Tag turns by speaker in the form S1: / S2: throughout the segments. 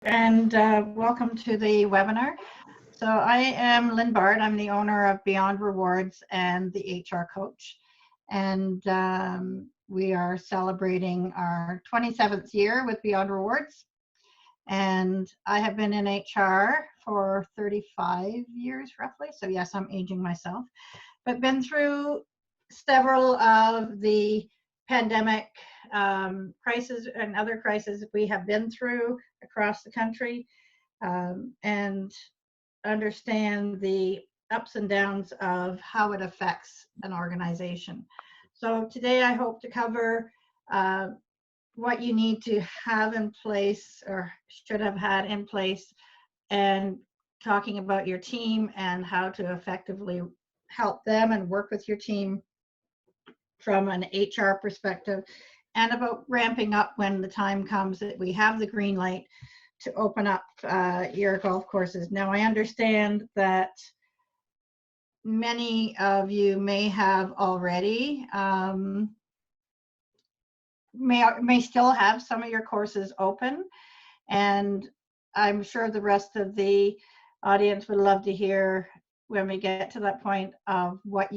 S1: And welcome to the webinar. So I am Lynn Bard. I'm the owner of Beyond Rewards and the HR Coach. And we are celebrating our 27th year with Beyond Rewards. And I have been in HR for 35 years roughly. So yes, I'm aging myself, but been through several of the pandemic crises and other crises we have been through across the country, and understand the ups and downs of how it affects an organization. So today I hope to cover what you need to have in place or should have had in place, and talking about your team and how to effectively help them and work with your team from an HR perspective, and about ramping up when the time comes that we have the green light to open up your golf courses. Now, I understand that many of you may have already, may still have some of your courses open, and I'm sure the rest of the audience would love to hear when we get to that point of what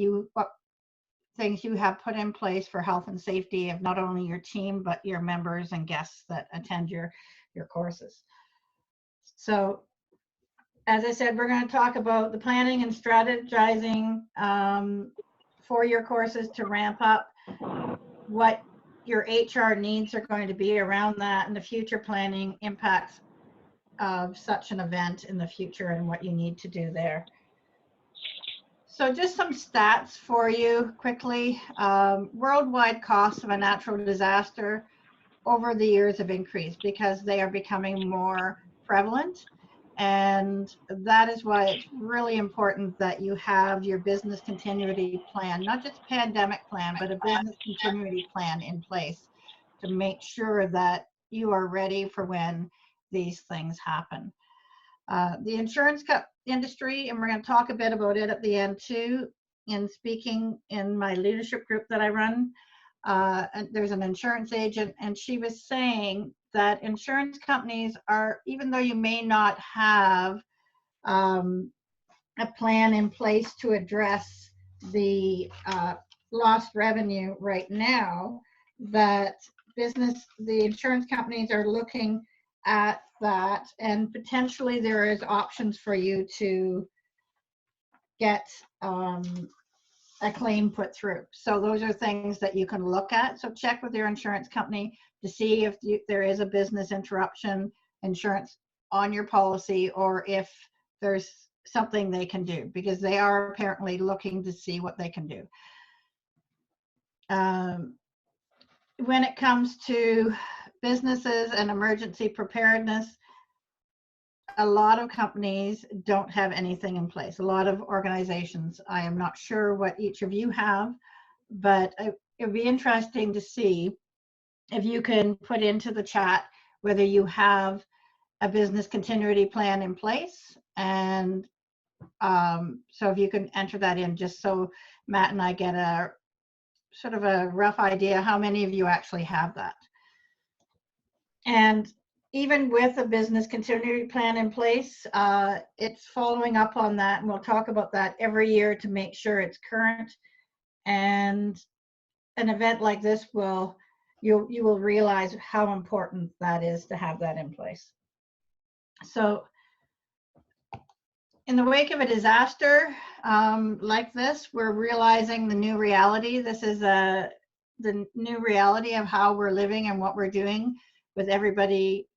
S1: things you have put in place for health and safety of not only your team but your members and guests that attend your courses. So as I said, we're going to talk about the planning and strategizing for your courses to ramp up, what your HR needs are going to be around that, and the future planning impacts of such an event in the future and what you need to do there. So just some stats for you quickly. Worldwide costs of a natural disaster over the years have increased because they are becoming more prevalent. And that is why it's really important that you have your business continuity plan, not just a pandemic plan, but a business continuity plan in place to make sure that you are ready for when these things happen. The insurance industry, and we're going to talk a bit about it at the end too, in speaking in my leadership group that I run. And there's an insurance agent, and she was saying that insurance companies are, even though you may not have a plan in place to address the lost revenue right now, that the insurance companies are looking at that, and potentially there is options for you to get a claim put through. So those are things that you can look at. So check with your insurance company to see if there is a business interruption insurance on your policy, or if there's something they can do, because they are apparently looking to see what they can do. When it comes to businesses and emergency preparedness, a lot of companies don't have anything in place. A lot of organizations. I am not sure what each of you have, but it would be interesting to see if you can put into the chat whether you have a business continuity plan in place. And so if you can enter that in, just so Matt and I get a sort of a rough idea how many of you actually have that. And even with a business continuity plan in place, it's following up on that, and we'll talk about that every year to make sure it's current. And an event like this you will realize how important that is to have that in place. So in the wake of a disaster like this, we're realizing the new reality. This is the new reality of how we're living and what we're doing, with everybody,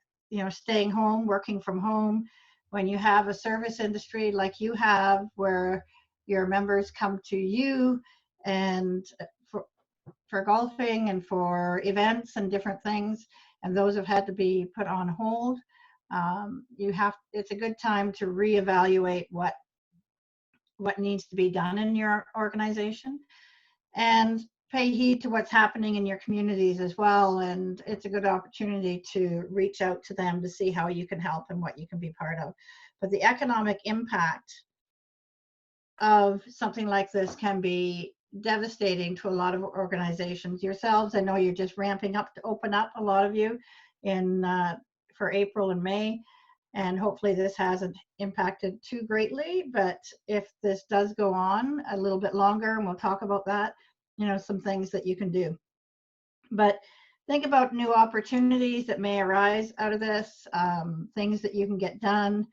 S1: staying home, working from home. When you have a service industry like you have, where your members come to you and for golfing and for events and different things, and those have had to be put on hold, it's a good time to reevaluate what needs to be done in your organization, and pay heed to what's happening in your communities as well. And it's a good opportunity to reach out to them to see how you can help and what you can be part of. But the economic impact of something like this can be devastating to a lot of organizations. Yourselves, I know you're just ramping up to open up, a lot of you, for April and May. And hopefully this hasn't impacted too greatly, but if this does go on a little bit longer, and we'll talk about that, some things that you can do. But think about new opportunities that may arise out of this, things that you can get done,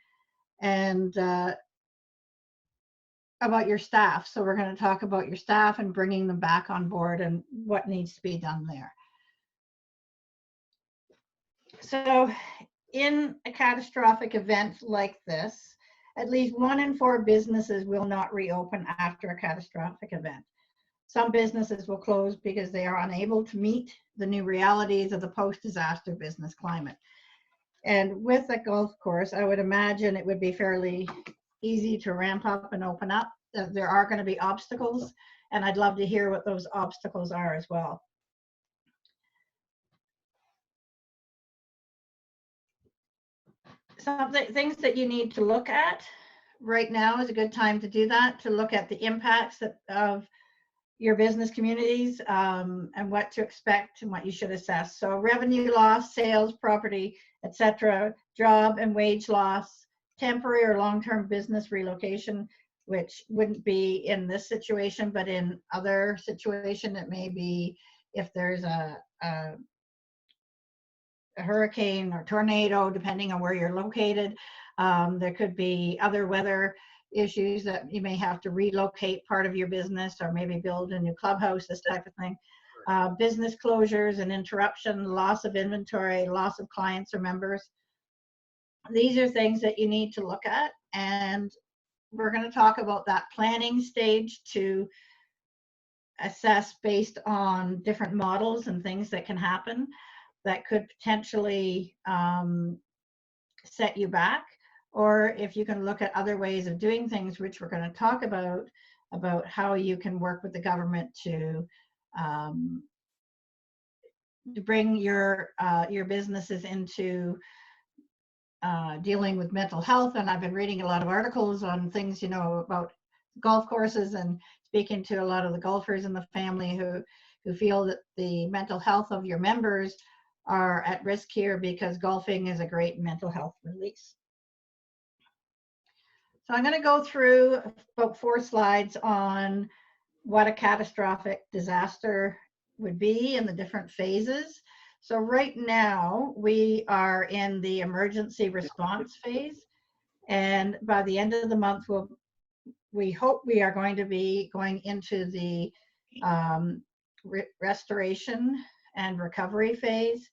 S1: and about your staff. So we're going to talk about your staff and bringing them back on board and what needs to be done there. So in a catastrophic event like this, at least 1 in 4 businesses will not reopen after a catastrophic event. Some businesses will close because they are unable to meet the new realities of the post-disaster business climate. And with a golf course, I would imagine it would be fairly easy to ramp up and open up. There are going to be obstacles, and I'd love to hear what those obstacles are as well. Some things that you need to look at right now is a good time to do that, to look at the impacts of your business communities, and what to expect and what you should assess. So revenue loss, sales, property, etc., job and wage loss, temporary or long-term business relocation, which wouldn't be in this situation, but in other situation, it may be if there's a hurricane or tornado, depending on where you're located. There could be other weather issues that you may have to relocate part of your business, or maybe build a new clubhouse, this type of thing. Business closures and interruption, loss of inventory, loss of clients or members. These are things that you need to look at, and we're going to talk about that planning stage to assess based on different models and things that can happen that could potentially set you back, or if you can look at other ways of doing things, which we're going to talk about how you can work with the government to bring your businesses into dealing with mental health. And I've been reading a lot of articles on things, about golf courses, and speaking to a lot of the golfers in the family who feel that the mental health of your members are at risk here, because golfing is a great mental health release. So I'm going to go through about 4 slides on what a catastrophic disaster would be and the different phases. So right now we are in the emergency response phase, and by the end of the month we hope we are going to be going into the restoration and recovery phase,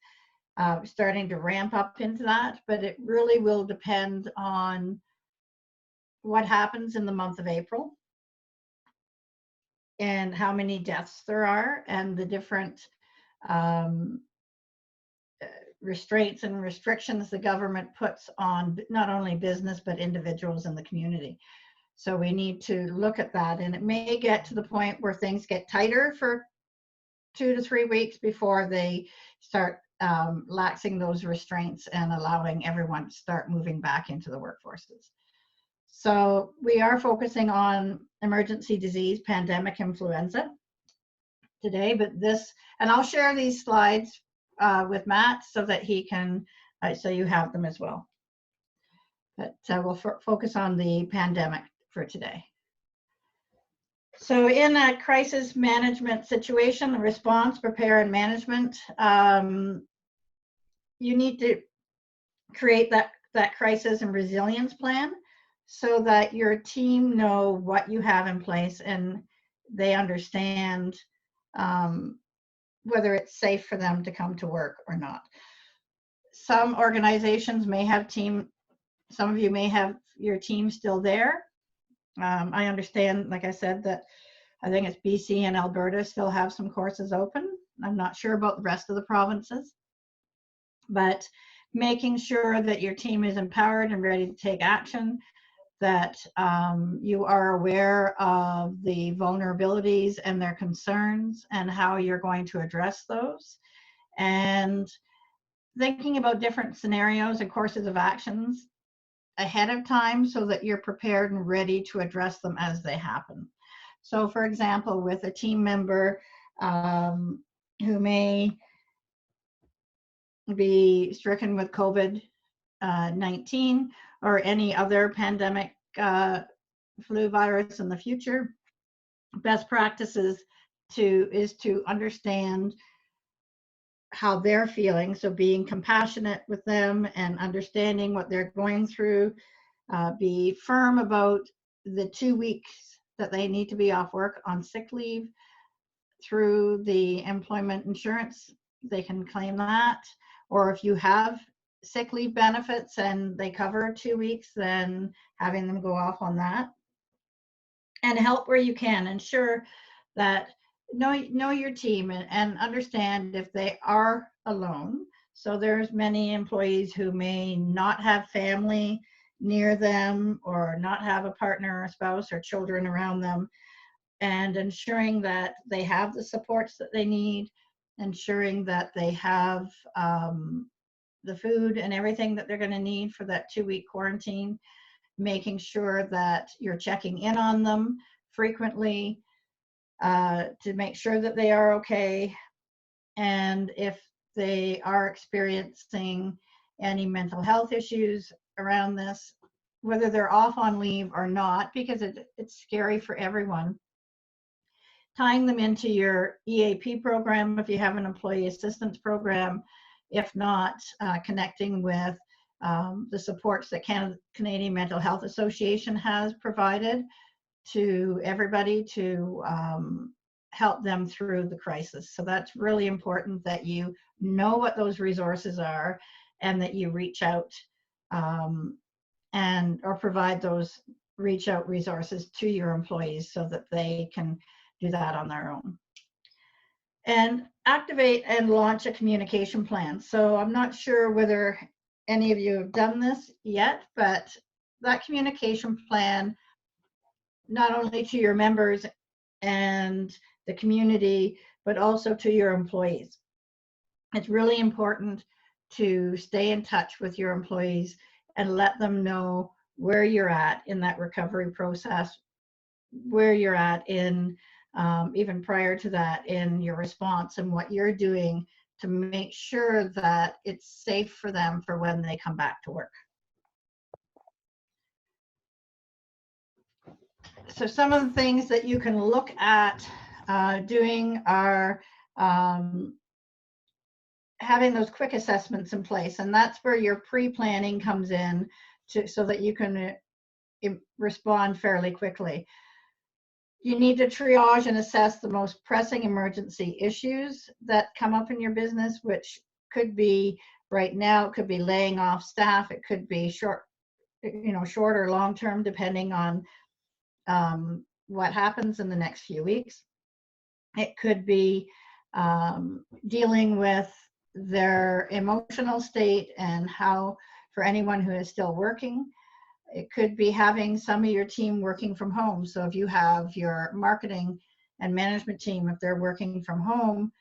S1: starting to ramp up into that, but it really will depend on what happens in the month of April and how many deaths there are, and the different restraints and restrictions the government puts on not only business but individuals in the community. So we need to look at that, and it may get to the point where things get tighter for 2 to 3 weeks before they start laxing those restraints and allowing everyone to start moving back into the workforces. So we are focusing on emergency disease, pandemic influenza today, but and I'll share these slides with Matt so that he can, so you have them as well. But we'll focus on the pandemic for today. So in a crisis management situation, response, prepare, and management, you need to create that crisis and resilience plan so that your team know what you have in place and they understand whether it's safe for them to come to work or not. Some organizations may have some of you may have your team still there. I understand, like I said, that I think it's BC and Alberta still have some courses open. I'm not sure about the rest of the provinces, but making sure that your team is empowered and ready to take action, that you are aware of the vulnerabilities and their concerns and how you're going to address those, and thinking about different scenarios and courses of actions ahead of time so that you're prepared and ready to address them as they happen. So for example, with a team member who may be stricken with COVID COVID-19 or any other pandemic flu virus in the future. Best practices is to understand how they're feeling. So being compassionate with them and understanding what they're going through. Be firm about the 2 weeks that they need to be off work on sick leave through the employment insurance. They can claim that. Or if you have sick leave benefits and they cover 2 weeks, then having them go off on that. And help where you can. Ensure that know your team and understand if they are alone. So there's many employees who may not have family near them or not have a partner or spouse or children around them, and ensuring that they have the supports that they need, ensuring that they have the food and everything that they're going to need for that 2-week quarantine, making sure that you're checking in on them frequently to make sure that they are okay. And if they are experiencing any mental health issues around this, whether they're off on leave or not, because it's scary for everyone, tying them into your EAP program if you have an employee assistance program. If not, connecting with the supports that Canadian Mental Health Association has provided to everybody to help them through the crisis. So that's really important that you know what those resources are and that you reach out or provide those reach out resources to your employees so that they can do that on their own. And activate and launch a communication plan. So I'm not sure whether any of you have done this yet, but that communication plan, not only to your members and the community, but also to your employees. It's really important to stay in touch with your employees and let them know where you're at in that recovery process, where you're at in even prior to that in your response, and what you're doing to make sure that it's safe for them for when they come back to work. So some of the things that you can look at doing are having those quick assessments in place, and that's where your pre-planning comes in so that you can respond fairly quickly. You need to triage and assess the most pressing emergency issues that come up in your business, which could be right now, it could be laying off staff, it could be short or long term, depending on what happens in the next few weeks. It could be dealing with their emotional state and how, for anyone who is still working, it could be having some of your team working from home. So if you have your marketing and management team, if they're working from home,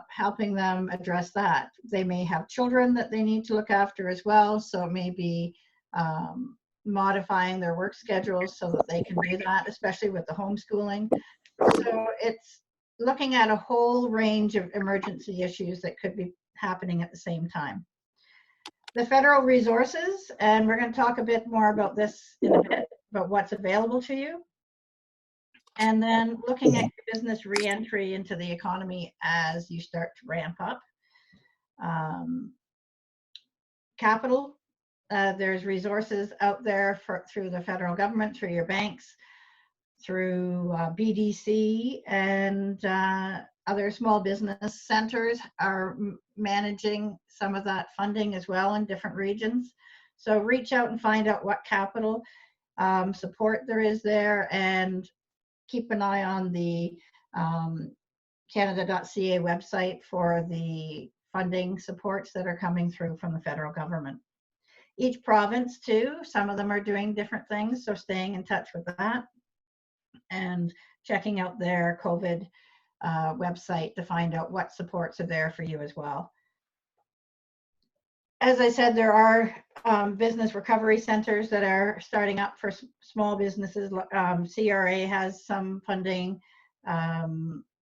S1: helping them address that. They may have children that they need to look after as well. So it may be modifying their work schedules so that they can do that, especially with the homeschooling. So it's looking at a whole range of emergency issues that could be happening at the same time. The federal resources, and we're going to talk a bit more about this in a bit, about what's available to you. And then looking at your business re-entry into the economy as you start to ramp up. Capital, there's resources out there through the federal government, through your banks, through BDC, and other small business centers are managing some of that funding as well in different regions. So reach out and find out what capital support there is there, and keep an eye on the Canada.ca website for the funding supports that are coming through from the federal government. Each province too, some of them are doing different things, so staying in touch with that and checking out their COVID website to find out what supports are there for you as well. As I said, there are business recovery centers that are starting up for small businesses. CRA has some funding.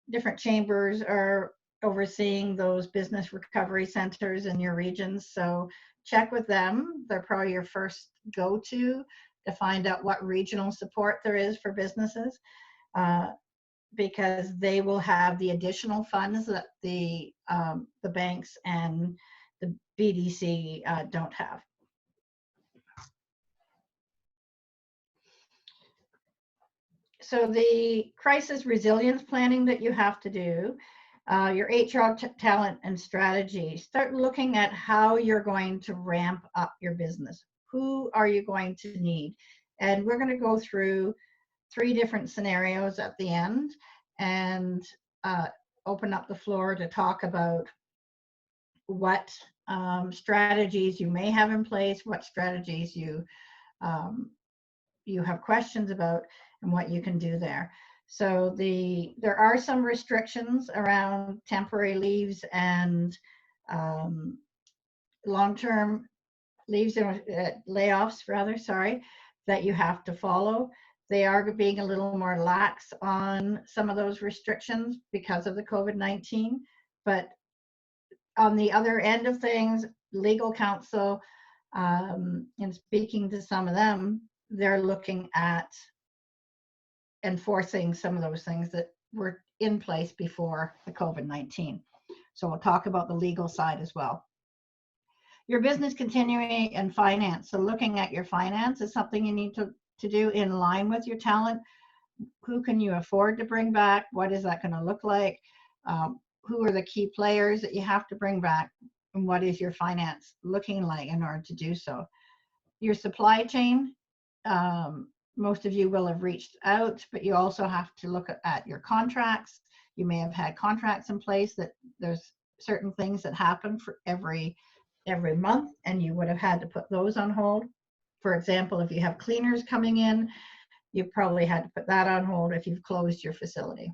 S1: Different chambers are overseeing those business recovery centers in your regions. So check with them. They're probably your first go-to to find out what regional support there is for businesses, because they will have the additional funds that the banks and the BDC don't have. So the crisis resilience planning that you have to do, your HR talent and strategy, start looking at how you're going to ramp up your business. Who are you going to need? And we're going to go through 3 different scenarios at the end and open up the floor to talk about what strategies you may have in place, what strategies you have questions about, and what you can do there. So there are some restrictions around temporary leaves and long-term leaves and layoffs, rather, sorry, that you have to follow. They are being a little more lax on some of those restrictions because of the COVID-19. But on the other end of things, legal counsel, in speaking to some of them, they're looking at enforcing some of those things that were in place before the COVID-19. So we'll talk about the legal side as well. Your business continuing and finance. So looking at your finance is something you need to do in line with your talent. Who can you afford to bring back? What is that going to look like? Who are the key players that you have to bring back? And what is your finance looking like in order to do so? Your supply chain, most of you will have reached out, but you also have to look at your contracts. You may have had contracts in place that there's certain things that happen for every month, and you would have had to put those on hold. For example, if you have cleaners coming in, you probably had to put that on hold if you've closed your facility.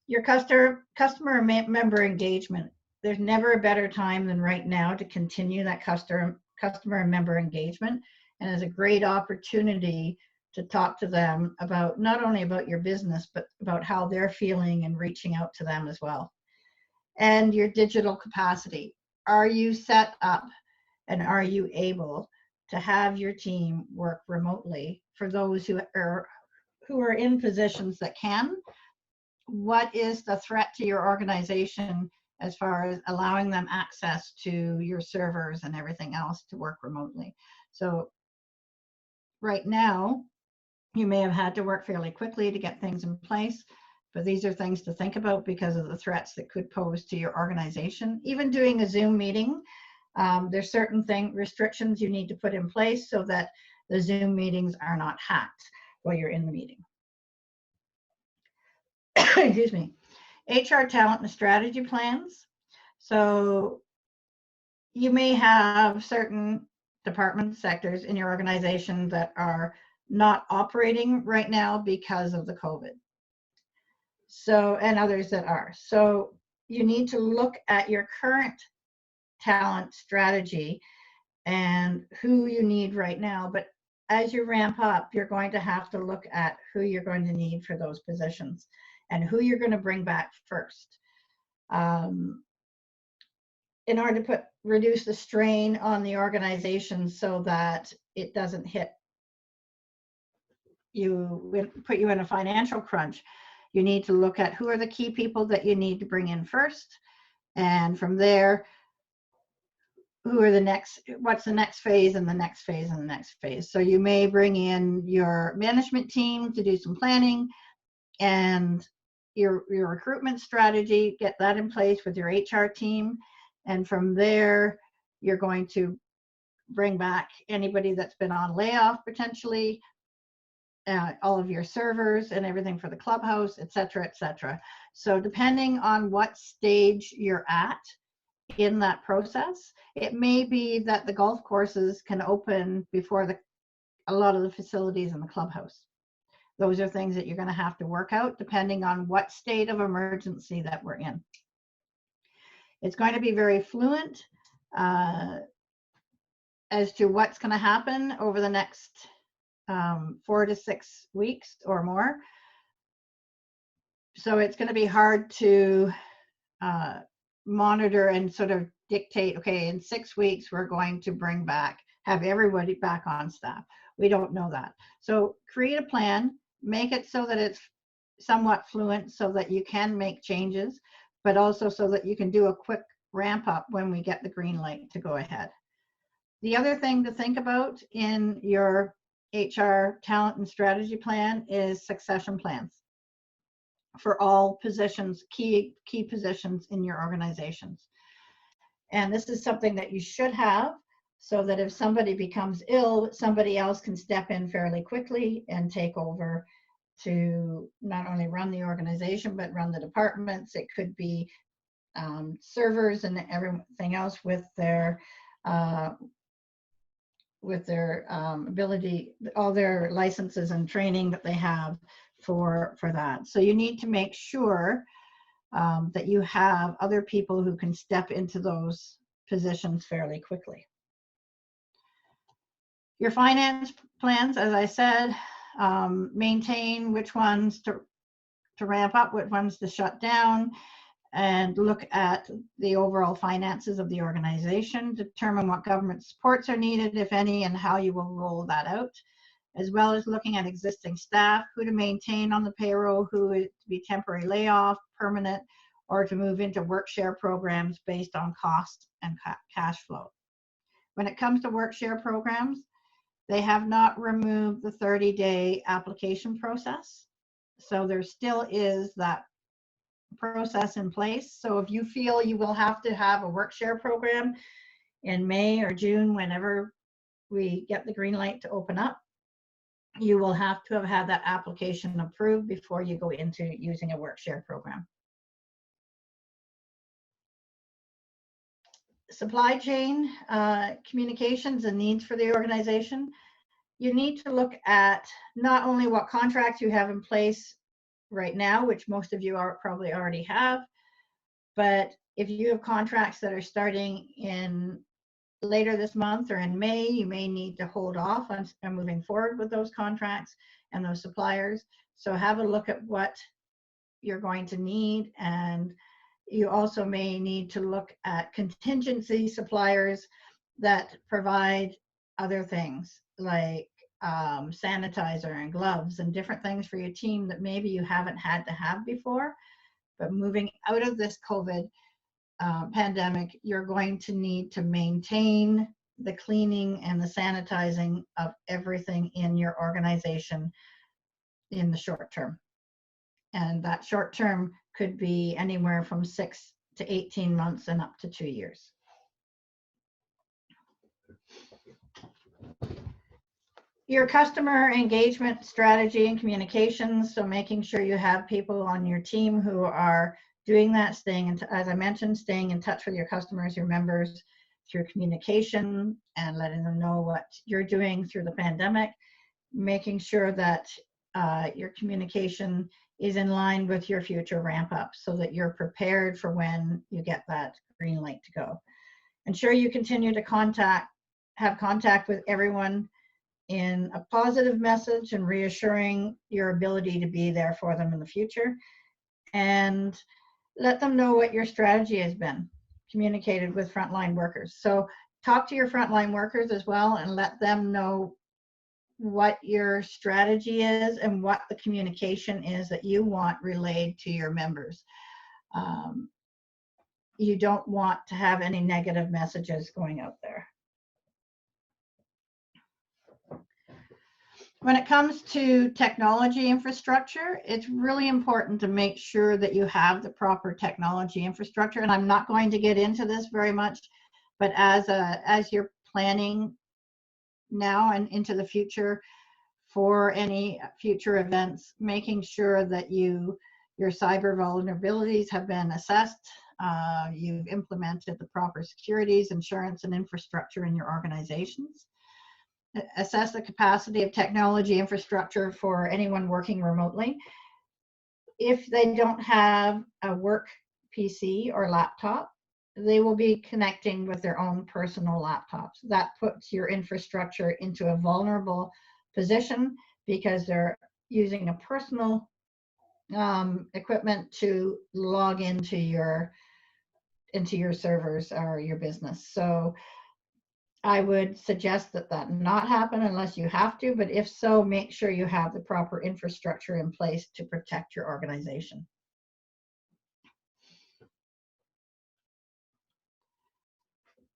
S1: Your customer member engagement. There's never a better time than right now to continue that customer and member engagement, and it's a great opportunity to talk to them about not only about your business, but about how they're feeling and reaching out to them as well. And your digital capacity. Are you set up and are you able to have your team work remotely? For those who are in positions that can, what is the threat to your organization as far as allowing them access to your servers and everything else to work remotely? So right now, you may have had to work fairly quickly to get things in place, but these are things to think about because of the threats that could pose to your organization. Even doing a Zoom meeting, there's certain restrictions you need to put in place so that the Zoom meetings are not hacked while you're in the meeting. Excuse me. HR talent and strategy plans. So you may have certain department sectors in your organization that are not operating right now because of the COVID. So, and others that are. So you need to look at your current talent strategy and who you need right now. But as you ramp up, you're going to have to look at who you're going to need for those positions and who you're going to bring back first. In order to reduce the strain on the organization so that it doesn't put you in a financial crunch, you need to look at who are the key people that you need to bring in first. And from there, what's the next phase and the next phase and the next phase. So you may bring in your management team to do some planning and your recruitment strategy, get that in place with your HR team. And from there, you're going to bring back anybody that's been on layoff potentially, all of your servers and everything for the clubhouse, et cetera, et cetera. So depending on what stage you're at in that process, it may be that the golf courses can open before a lot of the facilities in the clubhouse. Those are things that you're going to have to work out depending on what state of emergency that we're in. It's going to be very fluent as to what's going to happen over the next 4 to 6 weeks or more. So it's going to be hard to monitor and sort of dictate, okay, in 6 weeks, we're going to have everybody back on staff. We don't know that. So create a plan, make it so that it's somewhat fluent so that you can make changes, but also so that you can do a quick ramp up when we get the green light to go ahead. The other thing to think about in your HR talent and strategy plan is succession plans for all positions, key positions in your organizations. And this is something that you should have so that if somebody becomes ill, somebody else can step in fairly quickly and take over to not only run the organization, but run the departments. It could be servers and everything else with their ability, all their licenses and training that they have for that. So you need to make sure that you have other people who can step into those positions fairly quickly. Your finance plans, as I said, maintain which ones to ramp up, which ones to shut down, and look at the overall finances of the organization, determine what government supports are needed, if any, and how you will roll that out, as well as looking at existing staff, who to maintain on the payroll, who to be temporary layoff, permanent, or to move into work share programs based on cost and cash flow. When it comes to work share programs, they have not removed the 30-day application process. So there still is that process in place. So if you feel you will have to have a work share program in May or June, whenever we get the green light to open up, you will have to have had that application approved before you go into using a work share program. Supply chain communications and needs for the organization. You need to look at not only what contracts you have in place right now, which most of you probably already have, but if you have contracts that are starting in later this month or in May, you may need to hold off on moving forward with those contracts and those suppliers. So have a look at what you're going to need, and you also may need to look at contingency suppliers that provide other things like sanitizer and gloves and different things for your team that maybe you haven't had to have before. But moving out of this COVID pandemic, you're going to need to maintain the cleaning and the sanitizing of everything in your organization in the short term. And that short term could be anywhere from 6 to 18 months and up to 2 years. Your customer engagement strategy and communications, so making sure you have people on your team who are doing that, as I mentioned, staying in touch with your customers, your members, through communication and letting them know what you're doing through the pandemic, making sure that your communication is in line with your future ramp up so that you're prepared for when you get that green light to go. Ensure you continue to have contact with everyone in a positive message and reassuring your ability to be there for them in the future, and let them know what your strategy has been communicated with frontline workers. So talk to your frontline workers as well and let them know what your strategy is and what the communication is that you want relayed to your members. You don't want to have any negative messages going out there. When it comes to technology infrastructure, it's really important to make sure that you have the proper technology infrastructure. And I'm not going to get into this very much, but as you're planning now and into the future for any future events, making sure that your cyber vulnerabilities have been assessed, you've implemented the proper securities, insurance, and infrastructure in your organizations. Assess the capacity of technology infrastructure for anyone working remotely. If they don't have a work PC or laptop, they will be connecting with their own personal laptops. That puts your infrastructure into a vulnerable position because they're using a personal equipment to log into your servers or your business. So I would suggest that that not happen unless you have to, but if so, make sure you have the proper infrastructure in place to protect your organization.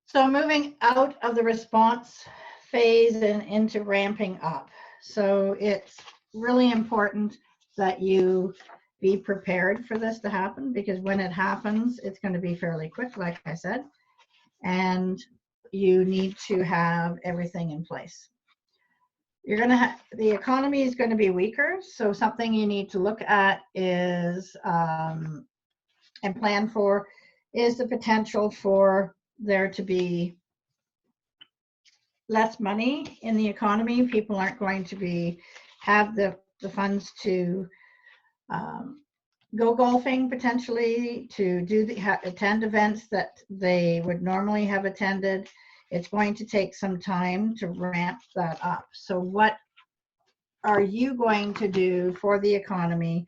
S1: So moving out of the response phase and into ramping up. So it's really important that you be prepared for this to happen, because when it happens, it's going to be fairly quick, like I said, and you need to have everything in place. You're going to have, the economy is going to be weaker, so something you need to look at is and plan for is the potential for there to be less money in the economy. People aren't going to be have the funds to go golfing, potentially to do attend events that they would normally have attended. It's going to take some time to ramp that up. So what are you going to do for the economy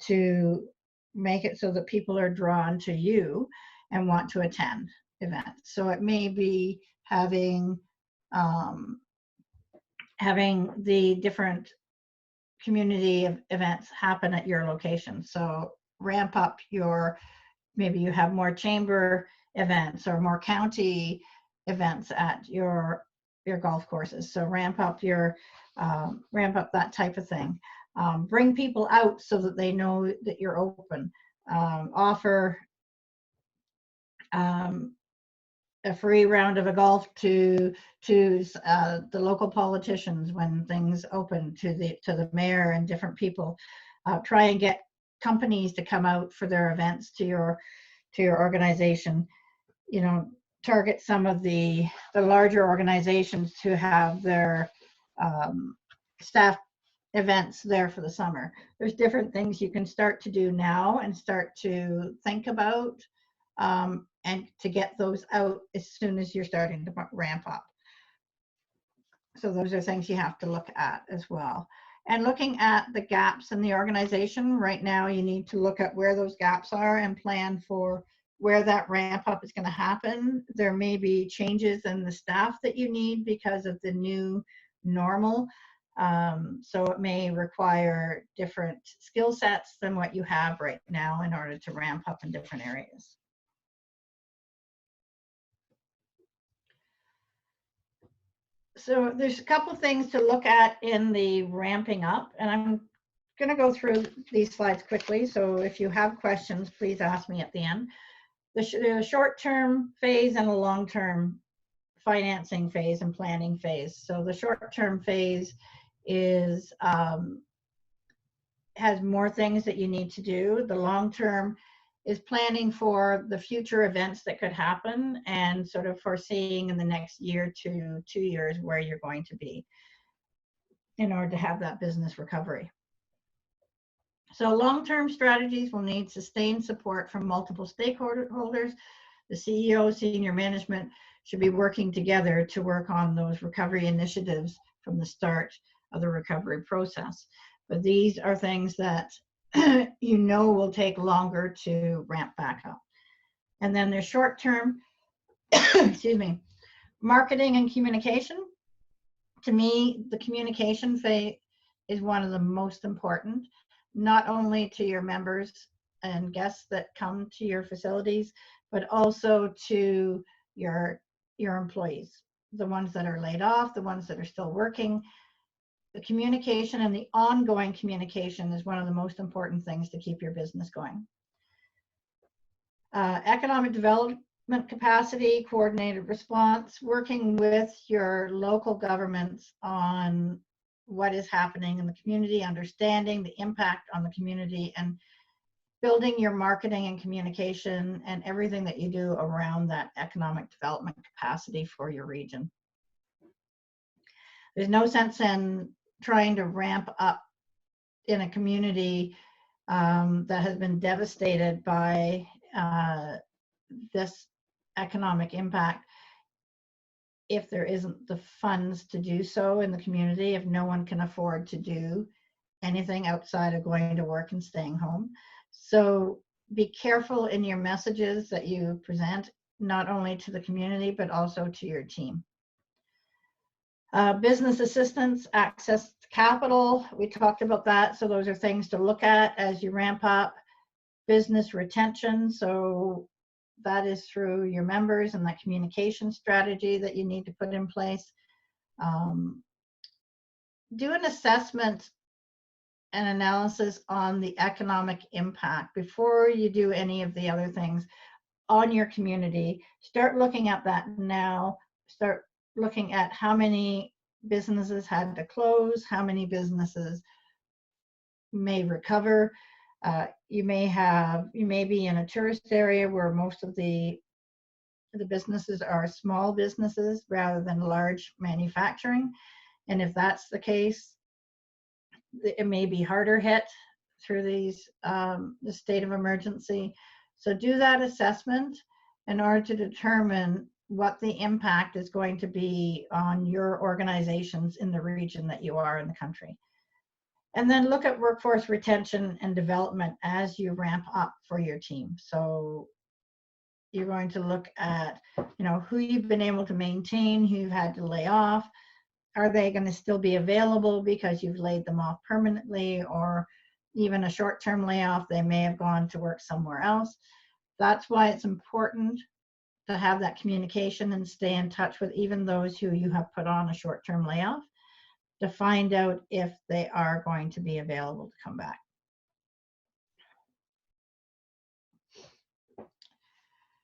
S1: to make it so that people are drawn to you and want to attend events? So it may be having the different community events happen at your location. So ramp up your, maybe you have more chamber events or more county events at your golf courses. So ramp up that type of thing. Bring people out so that they know that you're open. Offer a free round of a golf to the local politicians when things open, to the mayor and different people. Try and get companies to come out for their events to your organization. You know, target some of the larger organizations to have their staff events there for the summer. There's different things you can start to do now and start to think about, and to get those out as soon as you're starting to ramp up. So those are things you have to look at as well. And looking at the gaps in the organization right now, you need to look at where those gaps are and plan for where that ramp up is going to happen. There may be changes in the staff that you need because of the new normal. So it may require different skill sets than what you have right now in order to ramp up in different areas. So there's a couple things to look at in the ramping up, and I'm going to go through these slides quickly. So if you have questions, please ask me at the end. There's a short-term phase and a long-term financing phase and planning phase. So the short-term phase is has more things that you need to do. The long-term is planning for the future events that could happen and sort of foreseeing in the next year to 2 years where you're going to be in order to have that business recovery. So long-term strategies will need sustained support from multiple stakeholders. The CEO, senior management should be working together to work on those recovery initiatives from the start of the recovery process. But these are things that you know will take longer to ramp back up. And then there's short-term, excuse me, marketing and communication. To me, the communication phase is one of the most important, not only to your members and guests that come to your facilities, but also to your employees, the ones that are laid off, the ones that are still working. The communication and the ongoing communication is one of the most important things to keep your business going. Economic development capacity, coordinated response, working with your local governments on what is happening in the community, understanding the impact on the community, and building your marketing and communication and everything that you do around that economic development capacity for your region. There's no sense in trying to ramp up in a community that has been devastated by this economic impact if there isn't the funds to do so in the community, if no one can afford to do anything outside of going to work and staying home. So be careful in your messages that you present, not only to the community, but also to your team. Business assistance, access to capital, we talked about that. So those are things to look at as you ramp up. Business retention, so that is through your members and that communication strategy that you need to put in place. Do an assessment and analysis on the economic impact before you do any of the other things on your community. Start looking at that now. Start looking at how many businesses had to close, how many businesses may recover. You may be in a tourist area where most of the businesses are small businesses rather than large manufacturing. And if that's the case, it may be harder hit through the state of emergency. So do that assessment in order to determine what the impact is going to be on your organizations in the region that you are in the country. And then look at workforce retention and development as you ramp up for your team. So you're going to look at, who you've been able to maintain, who you've had to lay off. Are they going to still be available because you've laid them off permanently, or even a short-term layoff, they may have gone to work somewhere else. That's why it's important to have that communication and stay in touch with even those who you have put on a short-term layoff, to find out if they are going to be available to come back.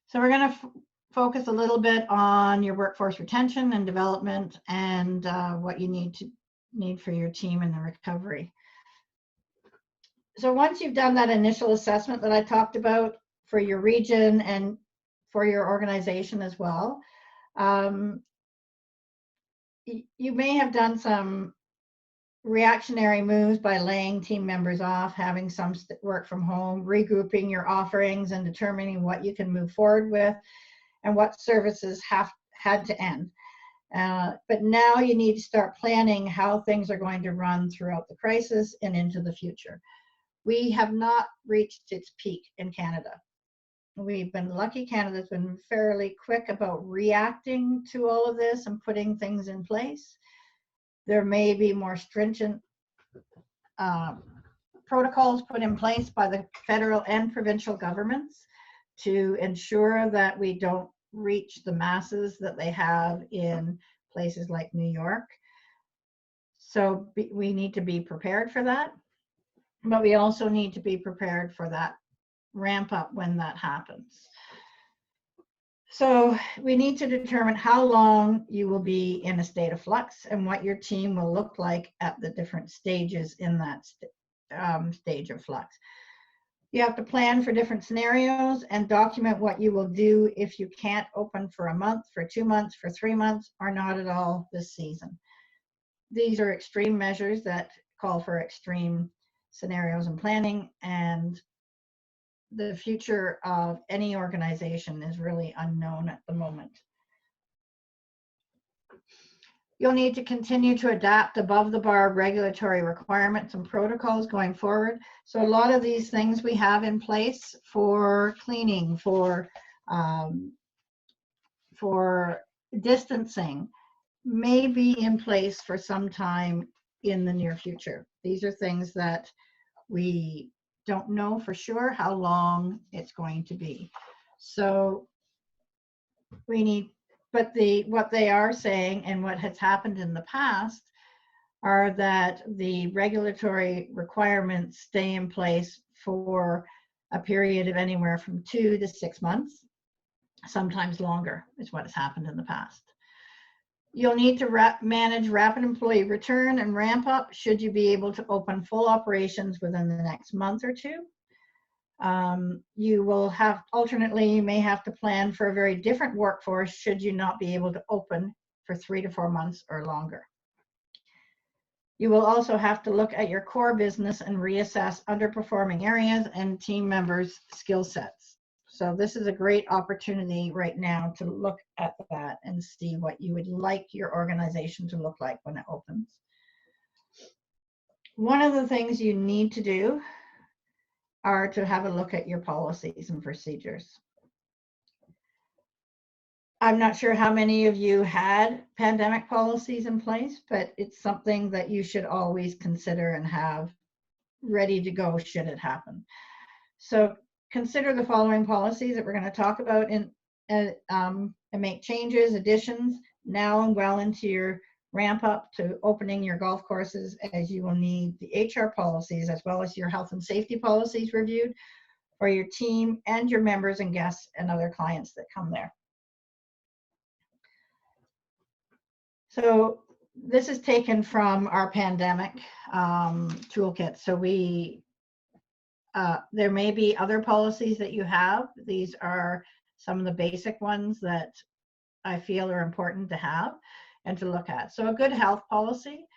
S1: So we're going to focus a little bit on your workforce retention and development, and what you need for your team in the recovery. So once you've done that initial assessment that I talked about for your region and for your organization as well, you may have done some reactionary moves by laying team members off, having some work from home, regrouping your offerings and determining what you can move forward with and what services had to end. But now you need to start planning how things are going to run throughout the crisis and into the future. We have not reached its peak in Canada. We've been lucky. Canada's been fairly quick about reacting to all of this and putting things in place. There may be more stringent protocols put in place by the federal and provincial governments to ensure that we don't reach the masses that they have in places like New York. So we need to be prepared for that, but we also need to be prepared for that ramp up when that happens. So we need to determine how long you will be in a state of flux and what your team will look like at the different stages in that stage of flux. You have to plan for different scenarios and document what you will do if you can't open for a month, for 2 months, for 3 months, or not at all this season. These are extreme measures that call for extreme scenarios and planning, and the future of any organization is really unknown at the moment. You'll need to continue to adapt above the bar regulatory requirements and protocols going forward. So a lot of these things we have in place for cleaning, for distancing, may be in place for some time in the near future. These are things that we don't know for sure how long it's going to be. So we need, but what they are saying and what has happened in the past are that the regulatory requirements stay in place for a period of anywhere from 2 to 6 months, sometimes longer is what has happened in the past. You'll need to manage rapid employee return and ramp up should you be able to open full operations within the next month or two. You will have, alternately, you may have to plan for a very different workforce should you not be able to open for 3 to 4 months or longer. You will also have to look at your core business and reassess underperforming areas and team members' skill sets. So this is a great opportunity right now to look at that and see what you would like your organization to look like when it opens. One of the things you need to do are to have a look at your policies and procedures. I'm not sure how many of you had pandemic policies in place, but it's something that you should always consider and have ready to go should it happen. So consider the following policies that we're going to talk about and make changes, additions now and well into your ramp up to opening your golf courses, as you will need the HR policies as well as your health and safety policies reviewed for your team and your members and guests and other clients that come there. So this is taken from our pandemic toolkit. So there may be other policies that you have. These are some of the basic ones that I feel are important to have and to look at. So a good health policy.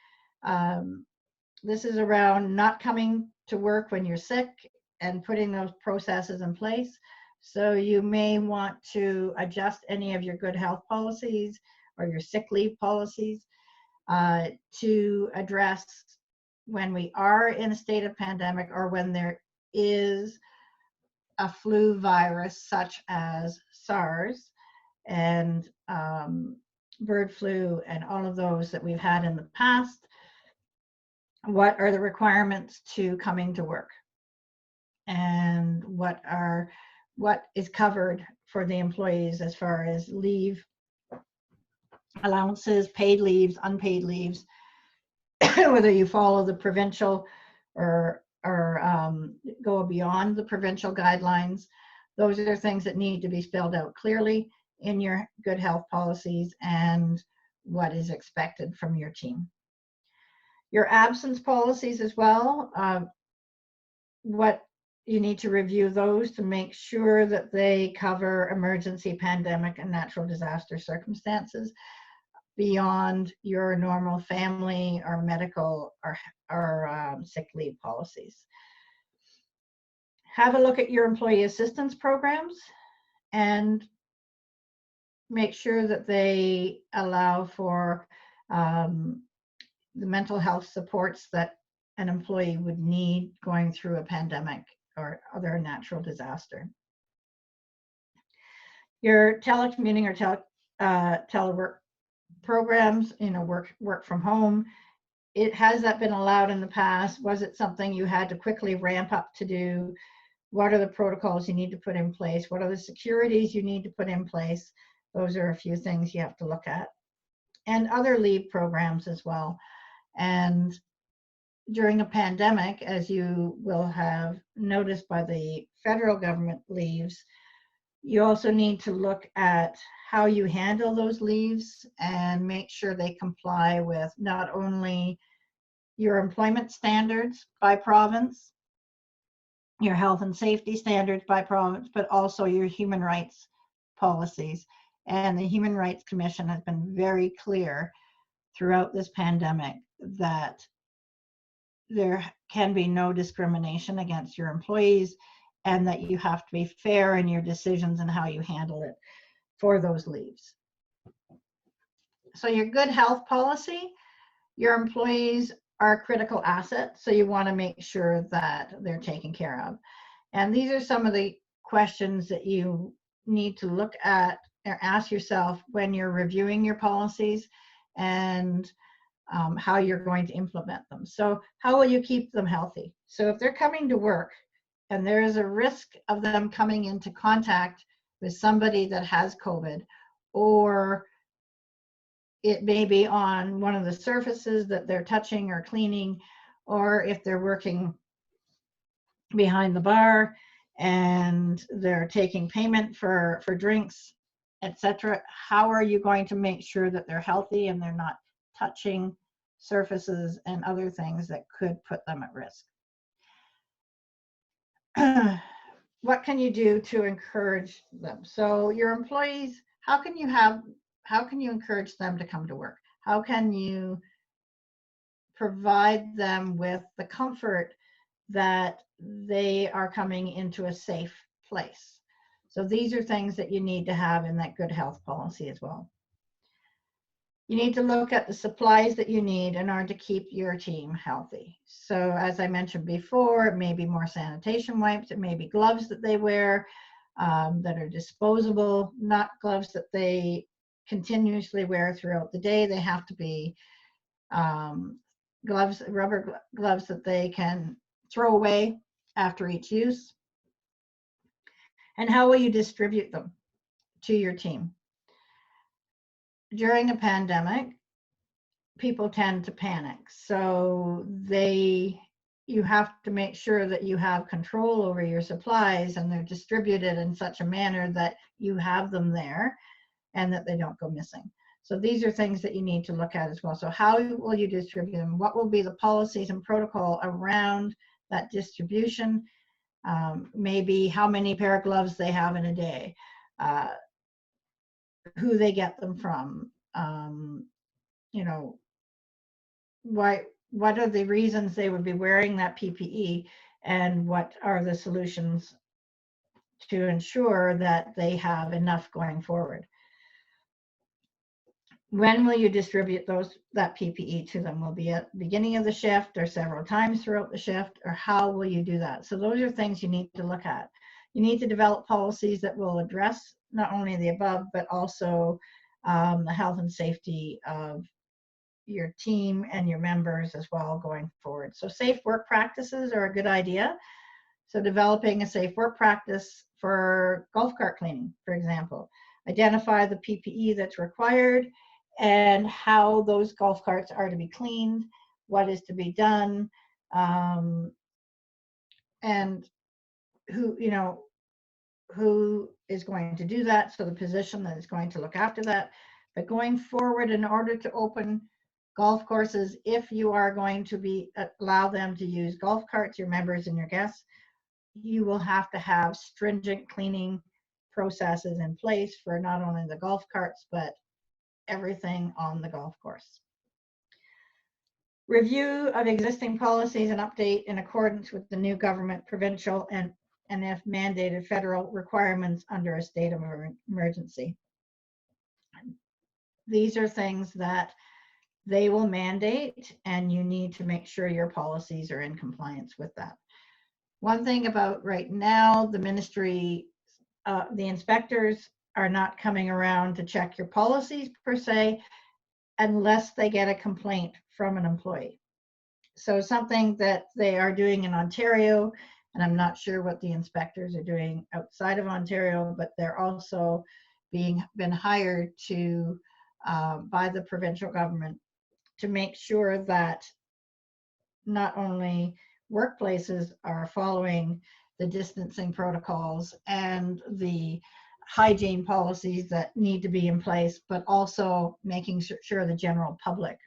S1: This is around not coming to work when you're sick and putting those processes in place. So you may want to adjust any of your good health policies or your sick leave policies to address when we are in a state of pandemic or when there is a flu virus such as SARS and bird flu and all of those that we've had in the past. What are the requirements to coming to work? And what is covered for the employees as far as leave allowances, paid leaves, unpaid leaves, whether you follow the provincial or go beyond the provincial guidelines. Those are things that need to be spelled out clearly in your good health policies and what is expected from your team. Your absence policies as well, what you need to review those to make sure that they cover emergency, pandemic, and natural disaster circumstances beyond your normal family or medical or sick leave policies. Have a look at your employee assistance programs and make sure that they allow for the mental health supports that an employee would need going through a pandemic or other natural disaster. Your telecommuting or telework programs, work from home, has that been allowed in the past? Was it something you had to quickly ramp up to do? What are the protocols you need to put in place? What are the securities you need to put in place? Those are a few things you have to look at. And other leave programs as well. And during a pandemic, as you will have noticed by the federal government leaves, you also need to look at how you handle those leaves and make sure they comply with not only your employment standards by province, your health and safety standards by province, but also your human rights policies. And the Human Rights Commission has been very clear throughout this pandemic that there can be no discrimination against your employees and that you have to be fair in your decisions and how you handle it for those leaves. So your good health policy, your employees are a critical asset, so you want to make sure that they're taken care of. And these are some of the questions that you need to look at or ask yourself when you're reviewing your policies and how you're going to implement them. So how will you keep them healthy? So if they're coming to work and there is a risk of them coming into contact with somebody that has COVID, or it may be on one of the surfaces that they're touching or cleaning, or if they're working behind the bar and they're taking payment for drinks, etc. How are you going to make sure that they're healthy and they're not touching surfaces and other things that could put them at risk? What can you do to encourage them? So your employees, how can you encourage them to come to work? How can you provide them with the comfort that they are coming into a safe place? So these are things that you need to have in that good health policy as well. You need to look at the supplies that you need in order to keep your team healthy. So as I mentioned before, it may be more sanitation wipes, it may be gloves that they wear that are disposable, not gloves that they continuously wear throughout the day. They have to be gloves, rubber gloves that they can throw away after each use. And how will you distribute them to your team? During a pandemic, people tend to panic. So you have to make sure that you have control over your supplies and they're distributed in such a manner that you have them there and that they don't go missing. So these are things that you need to look at as well. So how will you distribute them? What will be the policies and protocol around that distribution? Maybe how many pair of gloves they have in a day, who they get them from, you know, what are the reasons they would be wearing that PPE, and what are the solutions to ensure that they have enough going forward. When will you distribute that PPE to them? Will be at the beginning of the shift or several times throughout the shift, or how will you do that? So those are things you need to look at. You need to develop policies that will address not only the above, but also the health and safety of your team and your members as well going forward. So safe work practices are a good idea. So developing a safe work practice for golf cart cleaning, for example. Identify the PPE that's required and how those golf carts are to be cleaned, what is to be done, and who is going to do that, so the position that is going to look after that. But going forward, in order to open golf courses, if you are going to allow them to use golf carts, your members and your guests, you will have to have stringent cleaning processes in place for not only the golf carts, but everything on the golf course. Review of existing policies and update in accordance with the new government, provincial, and if mandated federal requirements under a state of emergency. These are things that they will mandate, and you need to make sure your policies are in compliance with that. One thing about right now, the ministry, the inspectors are not coming around to check your policies per se, unless they get a complaint from an employee. So something that they are doing in Ontario, and I'm not sure what the inspectors are doing outside of Ontario, but they're also been hired to by the provincial government to make sure that not only workplaces are following the distancing protocols and the hygiene policies that need to be in place, but also making sure the general public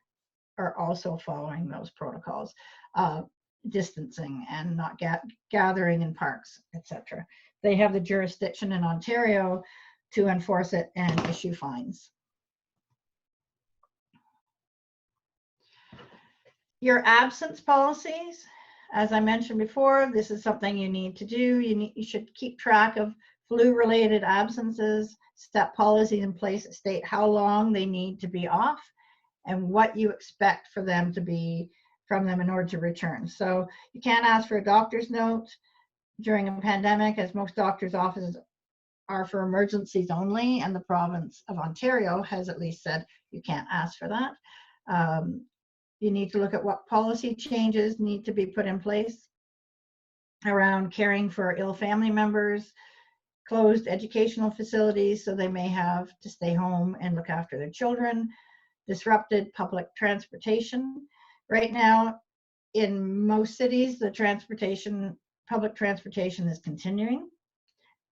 S1: are also following those protocols, distancing and not gathering in parks, etc. They have the jurisdiction in Ontario to enforce it and issue fines. Your absence policies, as I mentioned before, this is something you need to do. You should keep track of flu-related absences, set policies in place that state how long they need to be off and what you expect for them to be from them in order to return. So you can't ask for a doctor's note during a pandemic, as most doctors' offices are for emergencies only, and the province of Ontario has at least said you can't ask for that. You need to look at what policy changes need to be put in place around caring for ill family members, closed educational facilities, so they may have to stay home and look after their children, disrupted public transportation. Right now, in most cities, the public transportation is continuing,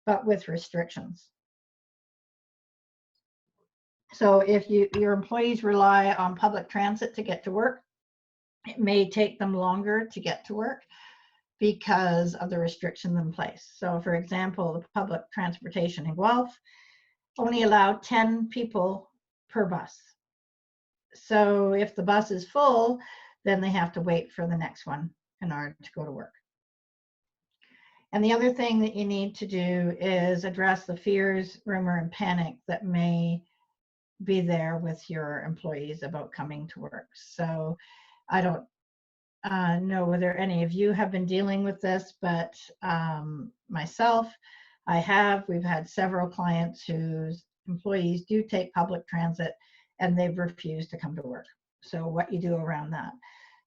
S1: but with restrictions. So if your employees rely on public transit to get to work, it may take them longer to get to work because of the restrictions in place. So for example, the public transportation in Guelph only allowed 10 people per bus. So if the bus is full, then they have to wait for the next one in order to go to work. And the other thing that you need to do is address the fears, rumor, and panic that may be there with your employees about coming to work. So I don't know whether any of you have been dealing with this, but myself, we've had several clients whose employees do take public transit and they've refused to come to work. So what you do around that.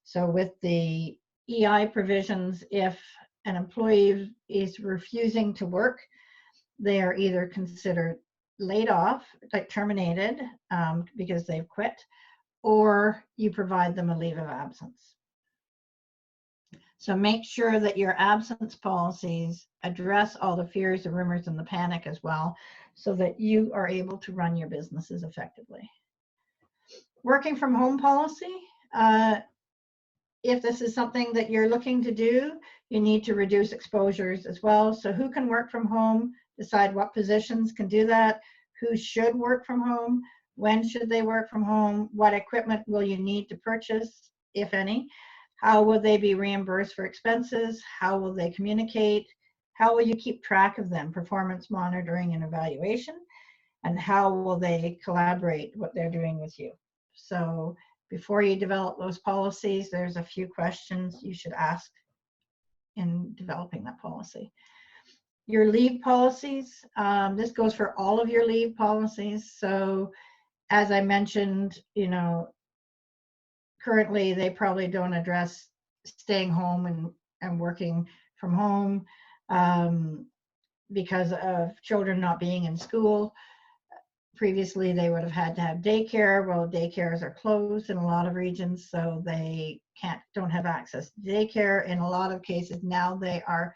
S1: So with the EI provisions, if an employee is refusing to work, they are either considered laid off, like terminated because they've quit, or you provide them a leave of absence. So make sure that your absence policies address all the fears, the rumors, and the panic as well, so that you are able to run your businesses effectively. Working from home policy. If this is something that you're looking to do, you need to reduce exposures as well. So who can work from home? Decide what positions can do that. Who should work from home? When should they work from home? What equipment will you need to purchase, if any? How will they be reimbursed for expenses? How will they communicate? How will you keep track of them? Performance monitoring and evaluation. And how will they collaborate what they're doing with you? So before you develop those policies, there's a few questions you should ask in developing that policy. Your leave policies, this goes for all of your leave policies. So as I mentioned, currently they probably don't address staying home and working from home because of children not being in school. Previously, they would have had to have daycare. Well, daycares are closed in a lot of regions, so they don't have access to daycare. In a lot of cases now, they are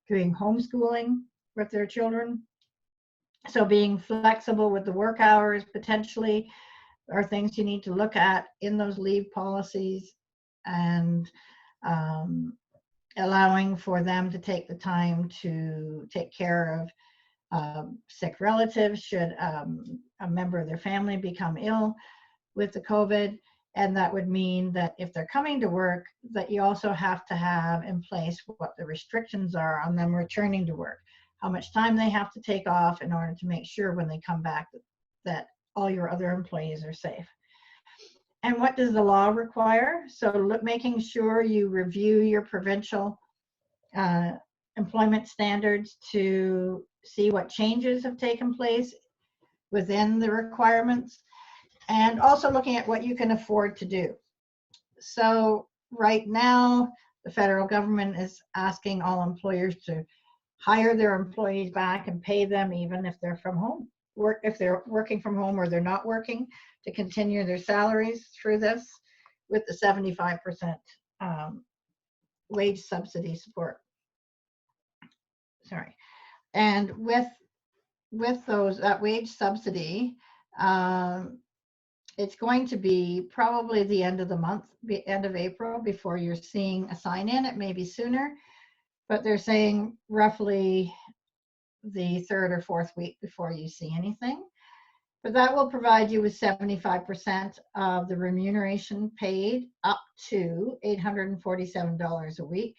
S1: doing homeschooling with their children. So being flexible with the work hours potentially are things you need to look at in those leave policies, and allowing for them to take the time to take care of sick relatives should a member of their family become ill with the COVID. And that would mean that if they're coming to work, that you also have to have in place what the restrictions are on them returning to work, how much time they have to take off in order to make sure when they come back that all your other employees are safe. And what does the law require? So making sure you review your provincial employment standards to see what changes have taken place within the requirements, and also looking at what you can afford to do. So right now, the federal government is asking all employers to hire their employees back and pay them even if they're from home, if they're working from home or they're not working, to continue their salaries through this with the 75% wage subsidy support. Sorry. And with that wage subsidy, it's going to be probably the end of the month, the end of April, before you're seeing a sign in. It may be sooner, but they're saying roughly the third or fourth week before you see anything. But that will provide you with 75% of the remuneration paid up to $847 a week,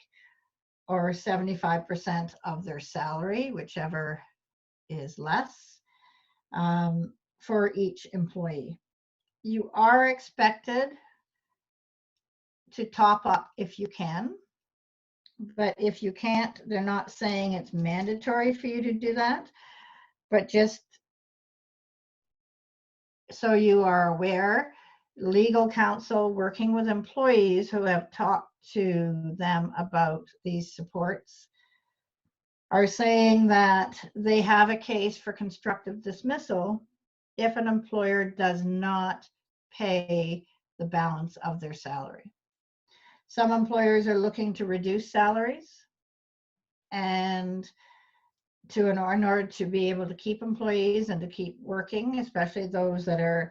S1: or 75% of their salary, whichever is less, for each employee. You are expected to top up if you can, but if you can't, they're not saying it's mandatory for you to do that, but just so you are aware, legal counsel working with employees who have talked to them about these supports are saying that they have a case for constructive dismissal if an employer does not pay the balance of their salary. Some employers are looking to reduce salaries and in order to be able to keep employees and to keep working, especially those that are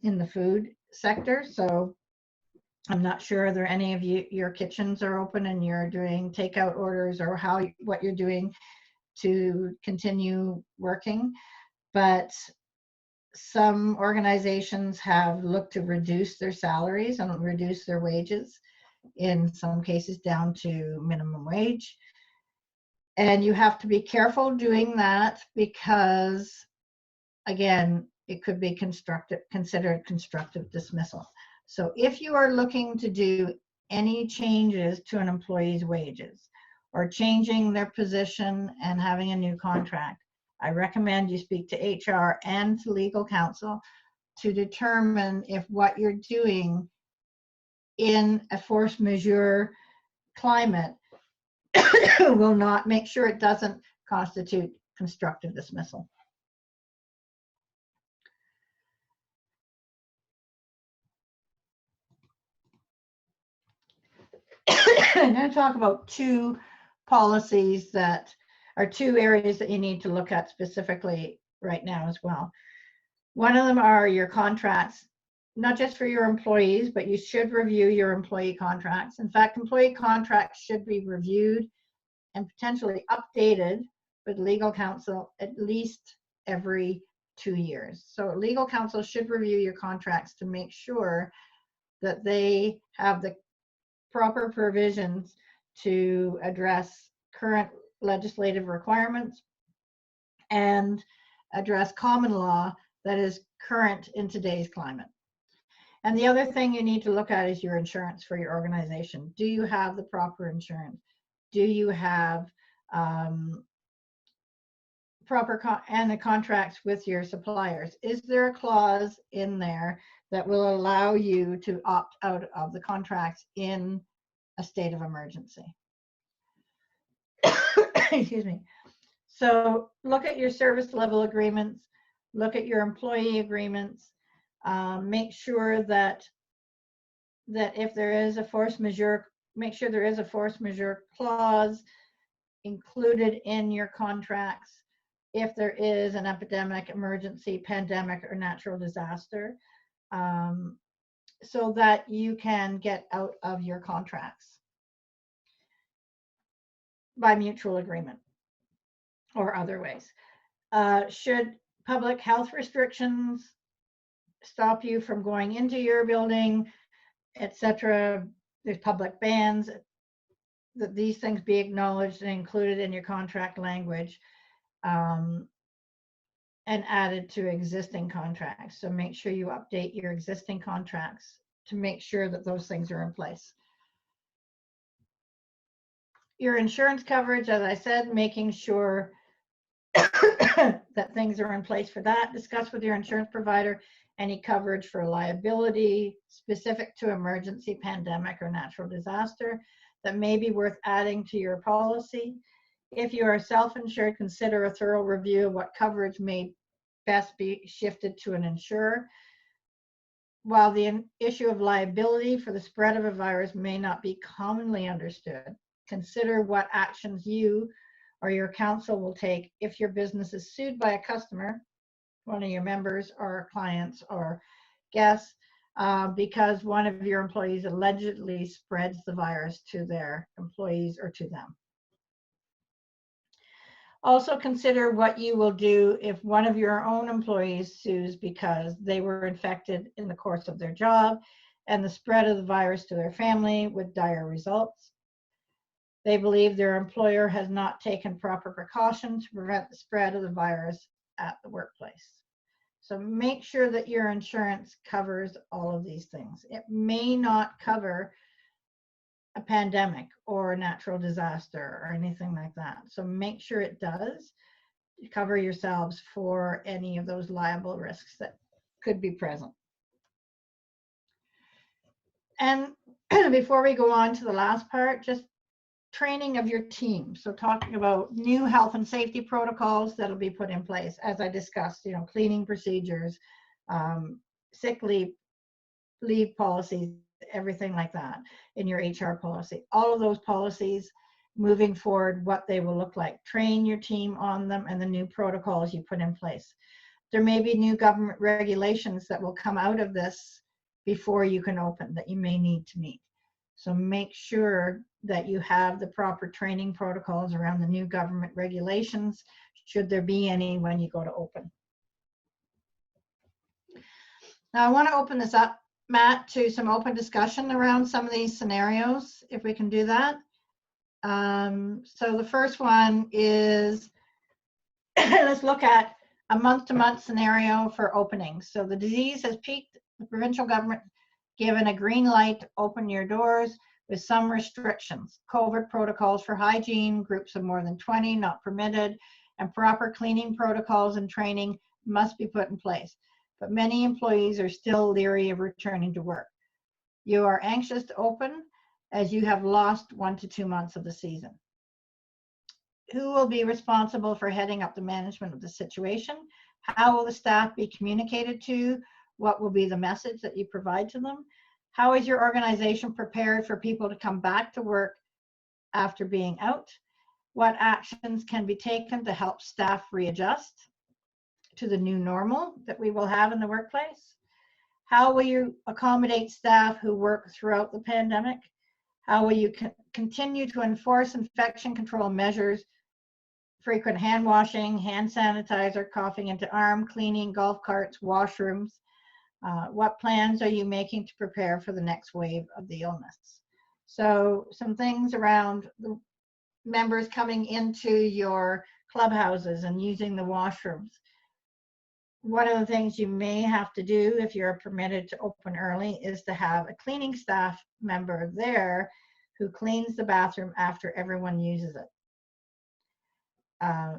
S1: in the food sector. So I'm not sure there any of your kitchens are open and you're doing takeout orders, or what you're doing to continue working, but some organizations have looked to reduce their salaries and reduce their wages, in some cases down to minimum wage. And you have to be careful doing that because, again, it could be considered constructive dismissal. So if you are looking to do any changes to an employee's wages or changing their position and having a new contract, I recommend you speak to HR and to legal counsel to determine if what you're doing in a force majeure climate will not, make sure it doesn't constitute constructive dismissal. I'm going to talk about two policies that are two areas that you need to look at specifically right now as well. One of them are your contracts, not just for your employees, but you should review your employee contracts. In fact, employee contracts should be reviewed and potentially updated with legal counsel at least every 2 years. So legal counsel should review your contracts to make sure that they have the proper provisions to address current legislative requirements and address common law that is current in today's climate. And the other thing you need to look at is your insurance for your organization. Do you have the proper insurance? Do you have and the contracts with your suppliers? Is there a clause in there that will allow you to opt out of the contracts in a state of emergency? Excuse me. So look at your service level agreements, look at your employee agreements, make sure that if there is a force majeure, make sure there is a force majeure clause included in your contracts if there is an epidemic, emergency, pandemic, or natural disaster, so that you can get out of your contracts by mutual agreement or other ways. Should public health restrictions stop you from going into your building, etc., there's public bans, that these things be acknowledged and included in your contract language and added to existing contracts. So make sure you update your existing contracts to make sure that those things are in place. Your insurance coverage, as I said, making sure that things are in place for that. Discuss with your insurance provider any coverage for liability specific to emergency, pandemic, or natural disaster that may be worth adding to your policy. If you are self-insured, consider a thorough review of what coverage may best be shifted to an insurer. While the issue of liability for the spread of a virus may not be commonly understood, consider what actions you or your counsel will take if your business is sued by a customer, one of your members or clients or guests, because one of your employees allegedly spreads the virus to their employees or to them. Also consider what you will do if one of your own employees sues because they were infected in the course of their job and the spread of the virus to their family with dire results. They believe their employer has not taken proper precaution to prevent the spread of the virus at the workplace. So make sure that your insurance covers all of these things. It may not cover a pandemic or a natural disaster or anything like that. So make sure it does cover yourselves for any of those liable risks that could be present. And before we go on to the last part, just training of your team. So talking about new health and safety protocols that'll be put in place, as I discussed, cleaning procedures, sick leave policies, everything like that in your HR policy. All of those policies moving forward, what they will look like. Train your team on them and the new protocols you put in place. There may be new government regulations that will come out of this before you can open that you may need to meet. So make sure that you have the proper training protocols around the new government regulations, should there be any when you go to open. Now I want to open this up, Matt, to some open discussion around some of these scenarios, if we can do that. So the first one is, let's look at a month-to-month scenario for openings. So the disease has peaked. The provincial government given a green light to open your doors with some restrictions. COVID protocols for hygiene, groups of more than 20 not permitted, and proper cleaning protocols and training must be put in place. But many employees are still leery of returning to work. You are anxious to open as you have lost 1 to 2 months of the season. Who will be responsible for heading up the management of the situation? How will the staff be communicated to? What will be the message that you provide to them? How is your organization prepared for people to come back to work after being out? What actions can be taken to help staff readjust to the new normal that we will have in the workplace? How will you accommodate staff who work throughout the pandemic? How will you continue to enforce infection control measures, frequent hand washing, hand sanitizer, coughing into arm, cleaning, golf carts, washrooms? What plans are you making to prepare for the next wave of the illness? So some things around the members coming into your clubhouses and using the washrooms. One of the things you may have to do if you're permitted to open early is to have a cleaning staff member there who cleans the bathroom after everyone uses it.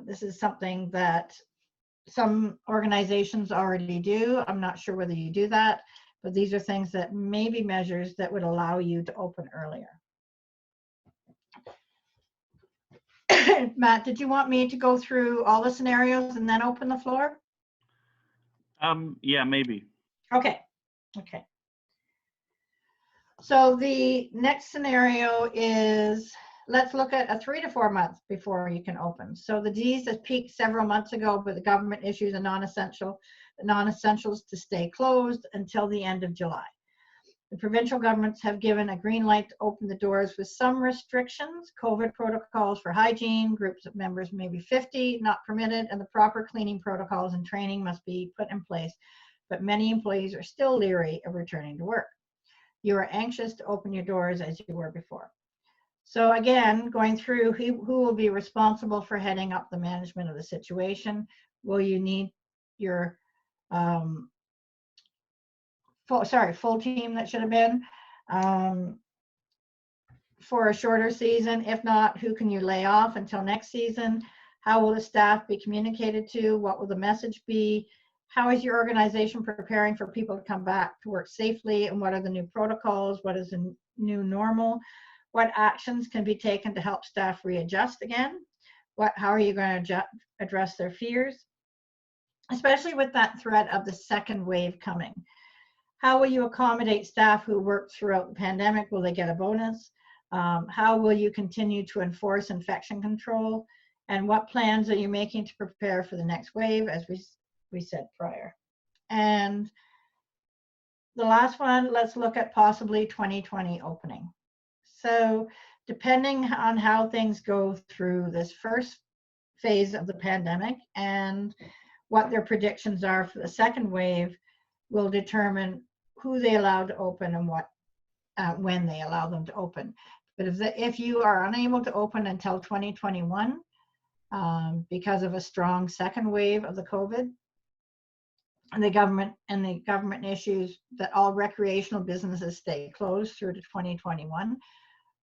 S1: This is something that some organizations already do. I'm not sure whether you do that, but these are things that may be measures that would allow you to open earlier. Matt, did you want me to go through all the scenarios and then open the floor?
S2: Yeah, maybe.
S1: Okay. So the next scenario is, let's look at a 3 to 4 months before you can open. So the disease has peaked several months ago, but the government issues a non-essentials to stay closed until the end of July. The provincial governments have given a green light to open the doors with some restrictions. COVID protocols for hygiene, groups of members maybe 50 not permitted, and the proper cleaning protocols and training must be put in place. But many employees are still leery of returning to work. You are anxious to open your doors as you were before. So again, going through who will be responsible for heading up the management of the situation. Will you need your full team, that should have been, for a shorter season? If not, who can you lay off until next season? How will the staff be communicated to? What will the message be? How is your organization preparing for people to come back to work safely? And what are the new protocols? What is the new normal? What actions can be taken to help staff readjust again? How are you going to address their fears? Especially with that threat of the second wave coming. How will you accommodate staff who worked throughout the pandemic? Will they get a bonus? How will you continue to enforce infection control? And what plans are you making to prepare for the next wave, as we said prior? And the last one, let's look at possibly 2020 opening. So depending on how things go through this first phase of the pandemic and what their predictions are for the second wave, will determine who they allow to open and when they allow them to open. But if you are unable to open until 2021 because of a strong second wave of the COVID, and the government issues that all recreational businesses stay closed through to 2021,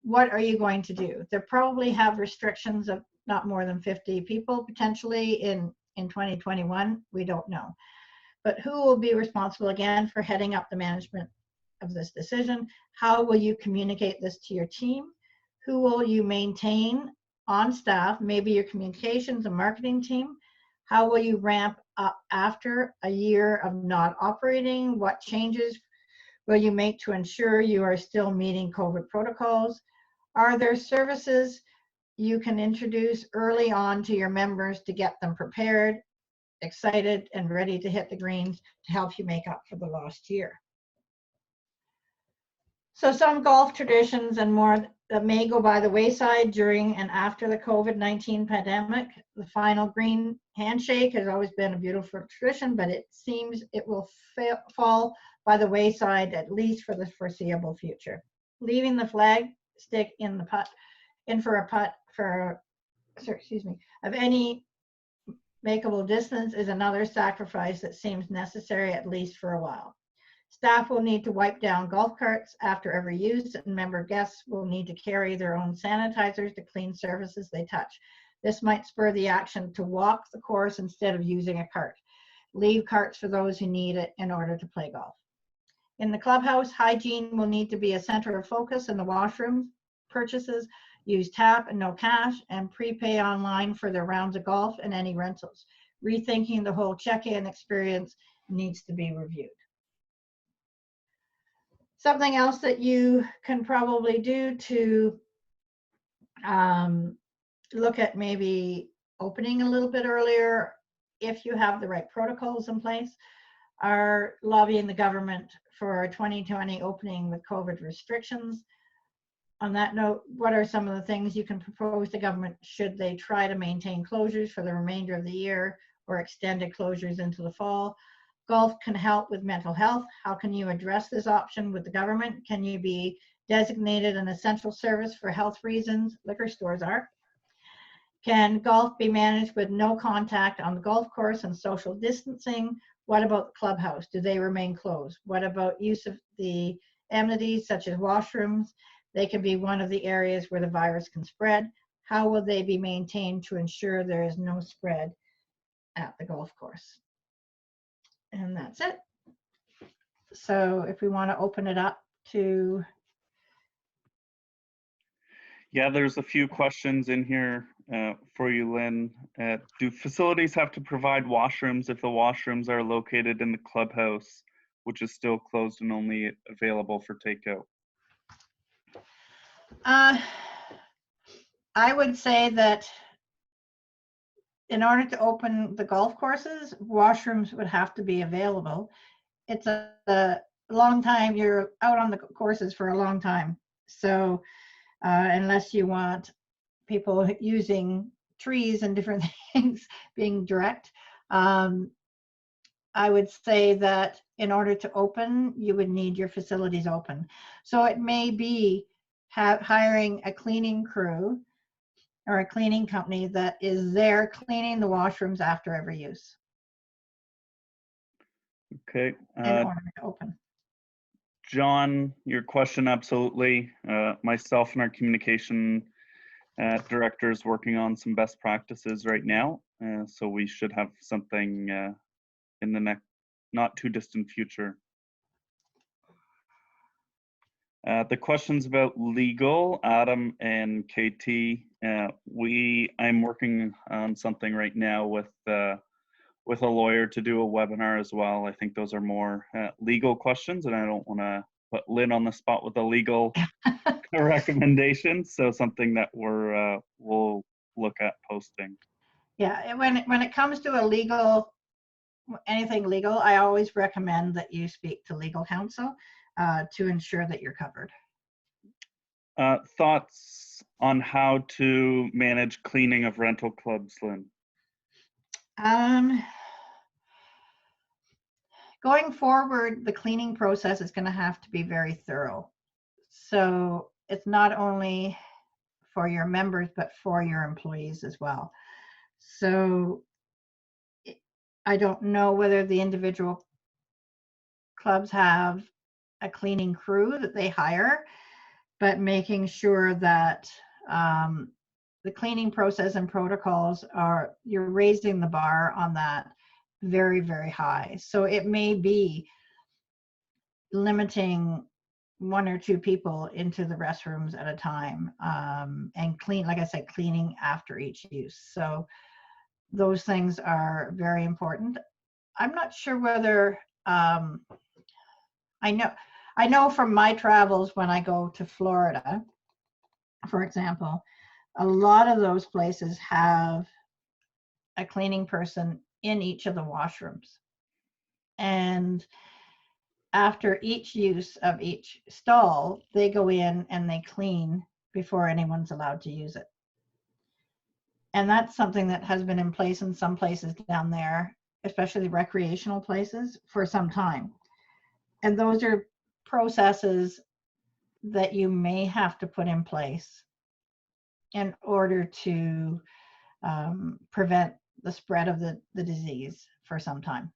S1: what are you going to do? They probably have restrictions of not more than 50 people potentially in 2021. We don't know. But who will be responsible again for heading up the management of this decision? How will you communicate this to your team? Who will you maintain on staff? Maybe your communications and marketing team. How will you ramp up after a year of not operating? What changes will you make to ensure you are still meeting COVID protocols? Are there services you can introduce early on to your members to get them prepared, excited, and ready to hit the greens to help you make up for the lost year? So some golf traditions and more that may go by the wayside during and after the COVID-19 pandemic. The final green handshake has always been a beautiful tradition, but it seems it will fall by the wayside, at least for the foreseeable future. Leaving the flag stick in the putt, of any Makeable distance is another sacrifice that seems necessary, at least for a while. Staff will need to wipe down golf carts after every use, and member guests will need to carry their own sanitizers to clean surfaces they touch. This might spur the action to walk the course instead of using a cart. Leave carts for those who need it in order to play golf. In the clubhouse, hygiene will need to be a center of focus in the washroom. Purchases use tap and no cash, and prepay online for their rounds of golf and any rentals. Rethinking the whole check-in experience needs to be reviewed. Something else that you can probably do to look at maybe opening a little bit earlier, if you have the right protocols in place, are lobbying the government for a 2020 opening with COVID restrictions. On that note, what are some of the things you can propose to government should they try to maintain closures for the remainder of the year or extended closures into the fall? Golf can help with mental health. How can you address this option with the government? Can you be designated an essential service for health reasons? Liquor stores are. Can golf be managed with no contact on the golf course and social distancing? What about the clubhouse? Do they remain closed? What about use of the amenities such as washrooms? They can be one of the areas where the virus can spread. How will they be maintained to ensure there is no spread at the golf course? And that's it. So if we want to open it up to...
S2: Yeah, there's a few questions in here for you, Lynn. Do facilities have to provide washrooms if the washrooms are located in the clubhouse, which is still closed and only available for takeout?
S1: I would say that in order to open the golf courses, washrooms would have to be available. It's a long time, you're out on the courses for a long time. So unless you want people using trees and different things being direct, I would say that in order to open, you would need your facilities open. So it may be hiring a cleaning crew or a cleaning company that is there cleaning the washrooms after every use.
S2: Okay.
S1: In order to open.
S2: John, your question, absolutely. Myself and our communication director is working on some best practices right now. So we should have something in the next not too distant future. The questions about legal, Adam and KT, I'm working on something right now with a lawyer to do a webinar as well. I think those are more legal questions, and I don't want to put Lynn on the spot with a legal recommendation. So something that we'll look at posting.
S1: Yeah, when it comes to a legal, anything legal, I always recommend that you speak to legal counsel to ensure that you're covered.
S2: Thoughts on how to manage cleaning of rental clubs, Lynn?
S1: Going forward, the cleaning process is going to have to be very thorough. So it's not only for your members, but for your employees as well. So I don't know whether the individual clubs have a cleaning crew that they hire, but making sure that the cleaning process and protocols you're raising the bar on that very, very high. So it may be limiting 1 or 2 people into the restrooms at a time, and like I said, cleaning after each use. So those things are very important. I'm not sure whether, I know from my travels when I go to Florida, for example, a lot of those places have a cleaning person in each of the washrooms. And after each use of each stall, they go in and they clean before anyone's allowed to use it. And that's something that has been in place in some places down there, especially recreational places, for some time. And those are processes that you may have to put in place in order to prevent the spread of the disease for some time.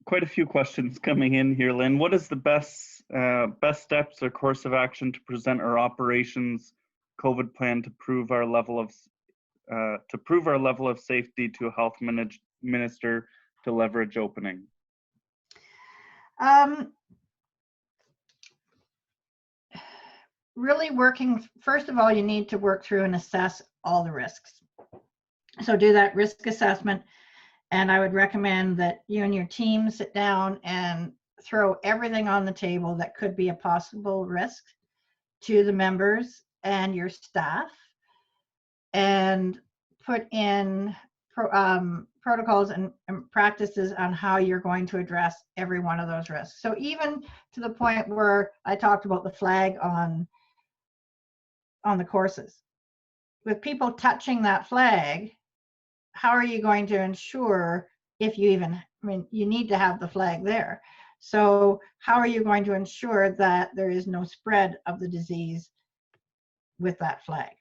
S2: Quite a few questions coming in here, Lynn. What is the best steps or course of action to present our operations COVID plan to prove our level of safety to a health minister to leverage opening?
S1: Really working, first of all, you need to work through and assess all the risks. So do that risk assessment. And I would recommend that you and your team sit down and throw everything on the table that could be a possible risk to the members and your staff, and put in protocols and practices on how you're going to address every one of those risks. So even to the point where I talked about the flag on the courses. With people touching that flag, how are you going to ensure, if you even, I mean, you need to have the flag there. So how are you going to ensure that there is no spread of the disease with that flag?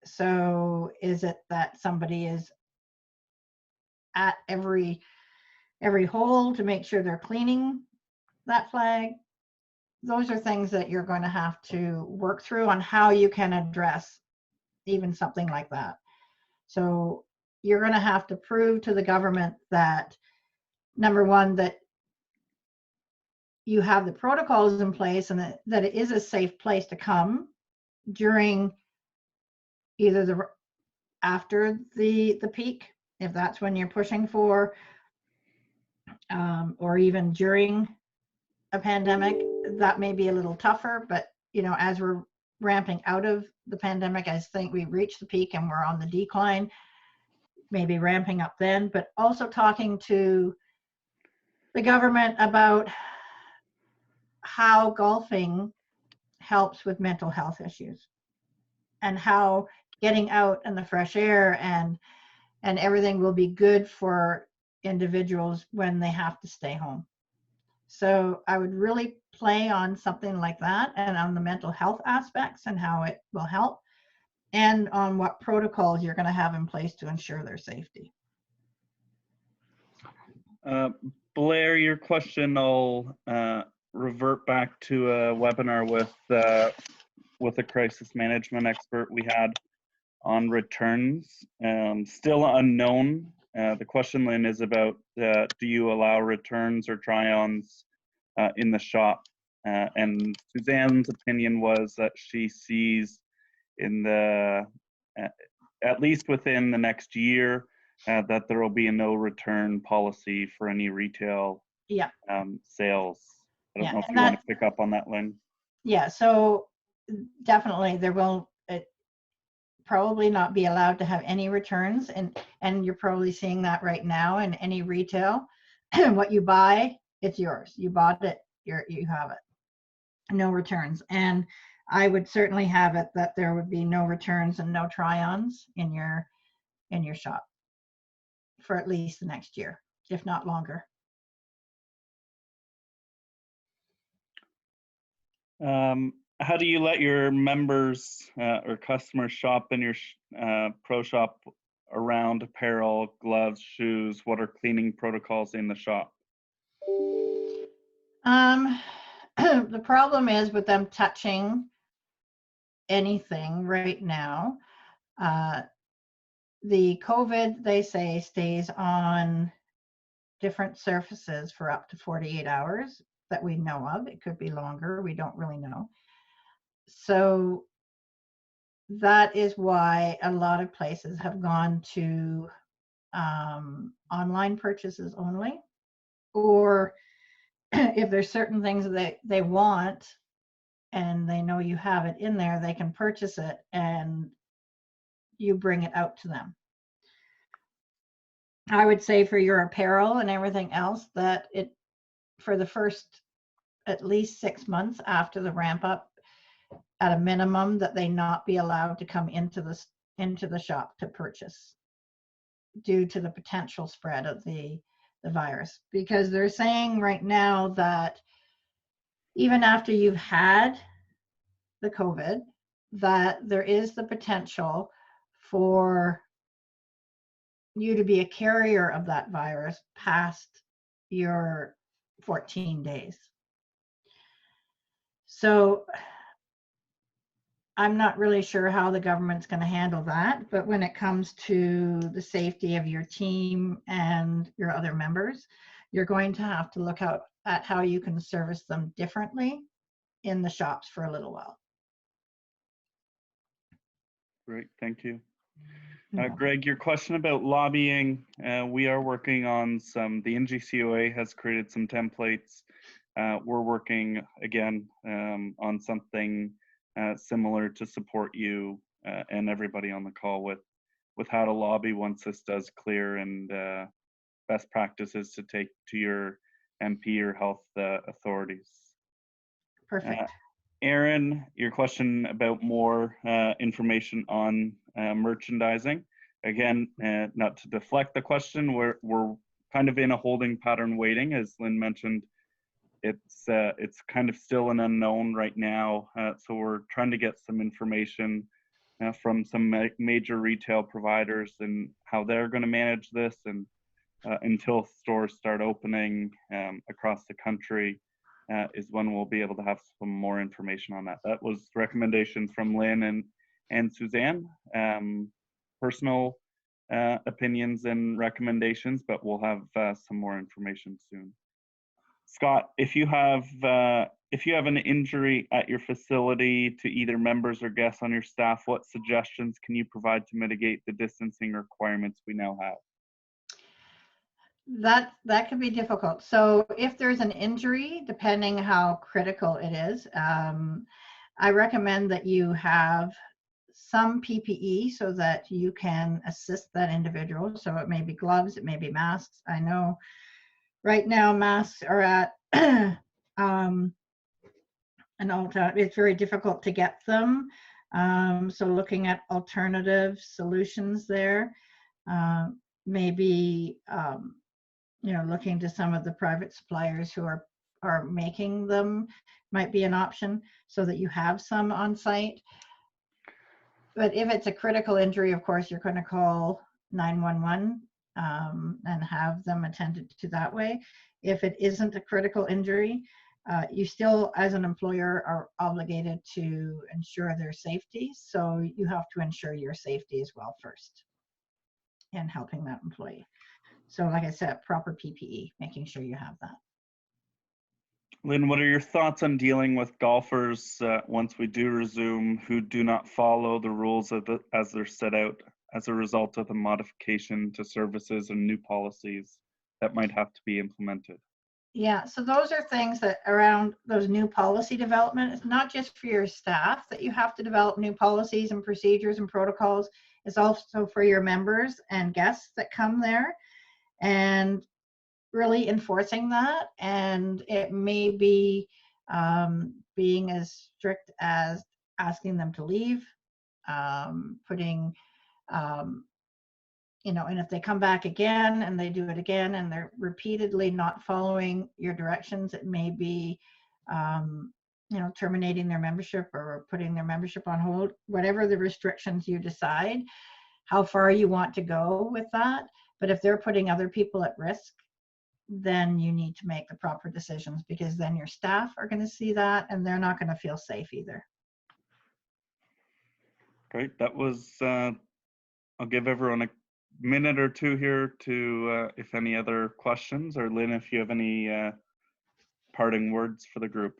S1: So is it that somebody is at every hole to make sure they're cleaning that flag? Those are things that you're going to have to work through on how you can address even something like that. So you're going to have to prove to the government that, number one, that you have the protocols in place and that it is a safe place to come during either after the peak, if that's when you're pushing for, or even during a pandemic. That may be a little tougher, but as we're ramping out of the pandemic, I think we reached the peak and we're on the decline, maybe ramping up then, but also talking to the government about how golfing helps with mental health issues, and how getting out in the fresh air and everything will be good for individuals when they have to stay home. So I would really play on something like that, and on the mental health aspects and how it will help, and on what protocols you're going to have in place to ensure their safety.
S2: Blair, your question, I'll revert back to a webinar with a crisis management expert we had on returns. Still unknown. The question, Lynn, is about do you allow returns or try-ons in the shop? And Suzanne's opinion was that she sees in the, at least within the next year, that there will be a no return policy for any retail sales. I don't know if you want to pick up on that, Lynn.
S1: Yeah, so definitely there will probably not be allowed to have any returns, and you're probably seeing that right now in any retail. What you buy, it's yours. You bought it, you have it. No returns. And I would certainly have it that there would be no returns and no try-ons in your shop for at least the next year, if not longer.
S2: How do you let your members or customers shop in your pro shop around apparel, gloves, shoes? What are cleaning protocols in the shop?
S1: The problem is with them touching anything right now. The COVID, they say, stays on different surfaces for up to 48 hours that we know of. It could be longer. We don't really know. So that is why a lot of places have gone to online purchases only, or if there's certain things that they want and they know you have it in there, they can purchase it and you bring it out to them. I would say for your apparel and everything else that for the first at least 6 months after the ramp up, at a minimum, that they not be allowed to come into the shop to purchase due to the potential spread of the virus. Because they're saying right now that even after you've had the COVID, that there is the potential for you to be a carrier of that virus past your 14 days. So I'm not really sure how the government's going to handle that, but when it comes to the safety of your team and your other members, you're going to have to look out at how you can service them differently in the shops for a little while.
S2: Great, thank you.
S1: Yeah.
S2: Greg, your question about lobbying, we are working on the NGCOA has created some templates. We're working again on something similar to support you and everybody on the call with how to lobby once this does clear, and best practices to take to your MP or health authorities.
S1: Perfect.
S2: Aaron, your question about more information on merchandising. Again, not to deflect the question, we're kind of in a holding pattern waiting, as Lynn mentioned. It's kind of still an unknown right now, so we're trying to get some information from some major retail providers and how they're going to manage this, and until stores start opening across the country is when we'll be able to have some more information on that. That was recommendations from Lynn and Suzanne, personal opinions and recommendations, but we'll have some more information soon. Scott, if you have an injury at your facility to either members or guests on your staff, what suggestions can you provide to mitigate the distancing requirements we now have?
S1: That can be difficult. So if there's an injury, depending how critical it is, I recommend that you have some PPE so that you can assist that individual. So it may be gloves, it may be masks. I know right now masks are at it's very difficult to get them. So looking at alternative solutions there, maybe looking to some of the private suppliers who are making them might be an option, so that you have some on site. But if it's a critical injury, of course, you're going to call 911 and have them attended to that way. If it isn't a critical injury, you still, as an employer, are obligated to ensure their safety. So you have to ensure your safety as well first in helping that employee. So like I said, proper PPE, making sure you have that.
S2: Lynn, what are your thoughts on dealing with golfers once we do resume who do not follow the rules as they're set out as a result of the modification to services and new policies that might have to be implemented?
S1: Yeah, so those are things that around those new policy development. It's not just for your staff that you have to develop new policies and procedures and protocols. It's also for your members and guests that come there, and really enforcing that. And it may be being as strict as asking them to leave, putting and if they come back again and they do it again and they're repeatedly not following your directions, it may be, terminating their membership or putting their membership on hold, whatever the restrictions you decide, how far you want to go with that. But if they're putting other people at risk, then you need to make the proper decisions, because then your staff are going to see that and they're not going to feel safe either.
S2: Great. That was, I'll give everyone a minute or two here to, if any other questions, or Lynn, if you have any parting words for the group.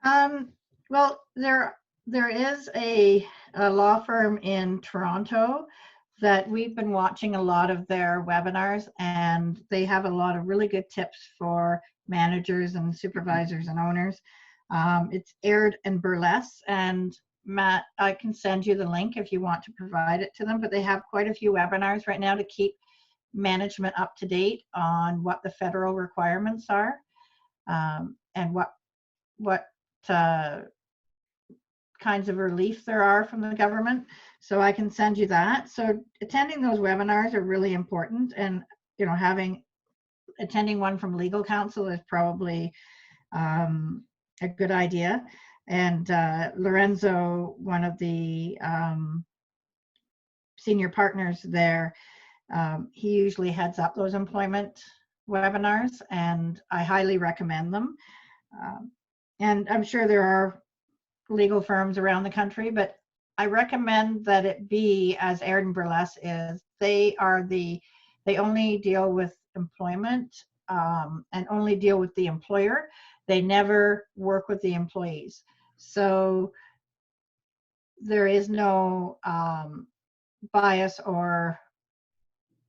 S1: Well, there is a law firm in Toronto that we've been watching a lot of their webinars, and they have a lot of really good tips for managers and supervisors and owners. It's Aired and Burlesque, and Matt, I can send you the link if you want to provide it to them, but they have quite a few webinars right now to keep management up to date on what the federal requirements are, and what kinds of relief there are from the government. So I can send you that. So attending those webinars are really important, and attending one from legal counsel is probably a good idea. And Lorenzo, one of the senior partners there, he usually heads up those employment webinars, and I highly recommend them. And I'm sure there are legal firms around the country, but I recommend that it be as Arden Burlesque is. They only deal with employment and only deal with the employer. They never work with the employees. So there is no bias or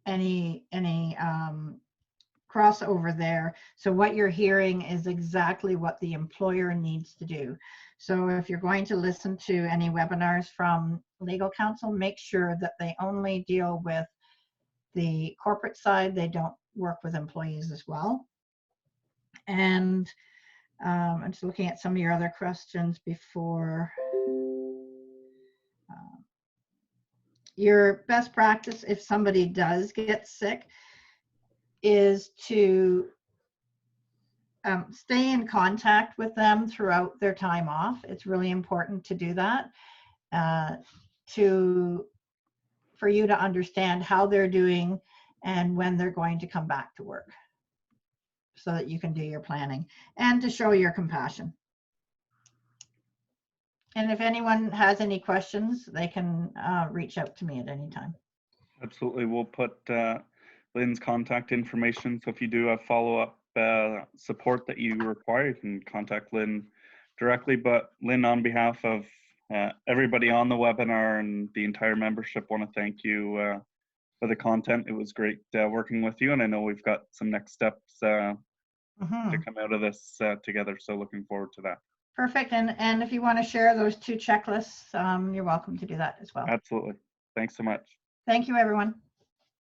S1: any crossover there. So what you're hearing is exactly what the employer needs to do. So if you're going to listen to any webinars from legal counsel, make sure that they only deal with the corporate side. They don't work with employees as well. And I'm just looking at some of your other questions before. Your best practice if somebody does get sick is to stay in contact with them throughout their time off. It's really important to do that for you to understand how they're doing and when they're going to come back to work, so that you can do your planning and to show your compassion. And if anyone has any questions, they can reach out to me at any time.
S2: Absolutely. We'll put Lynn's contact information. So if you do have follow-up support that you require, you can contact Lynn directly. But Lynn, on behalf of everybody on the webinar and the entire membership, want to thank you for the content. It was great working with you. And I know we've got some next steps to come out of this together. So looking forward to that.
S1: Perfect. And if you want to share those 2 checklists, you're welcome to do that as well.
S2: Absolutely. Thanks so much.
S1: Thank you, everyone.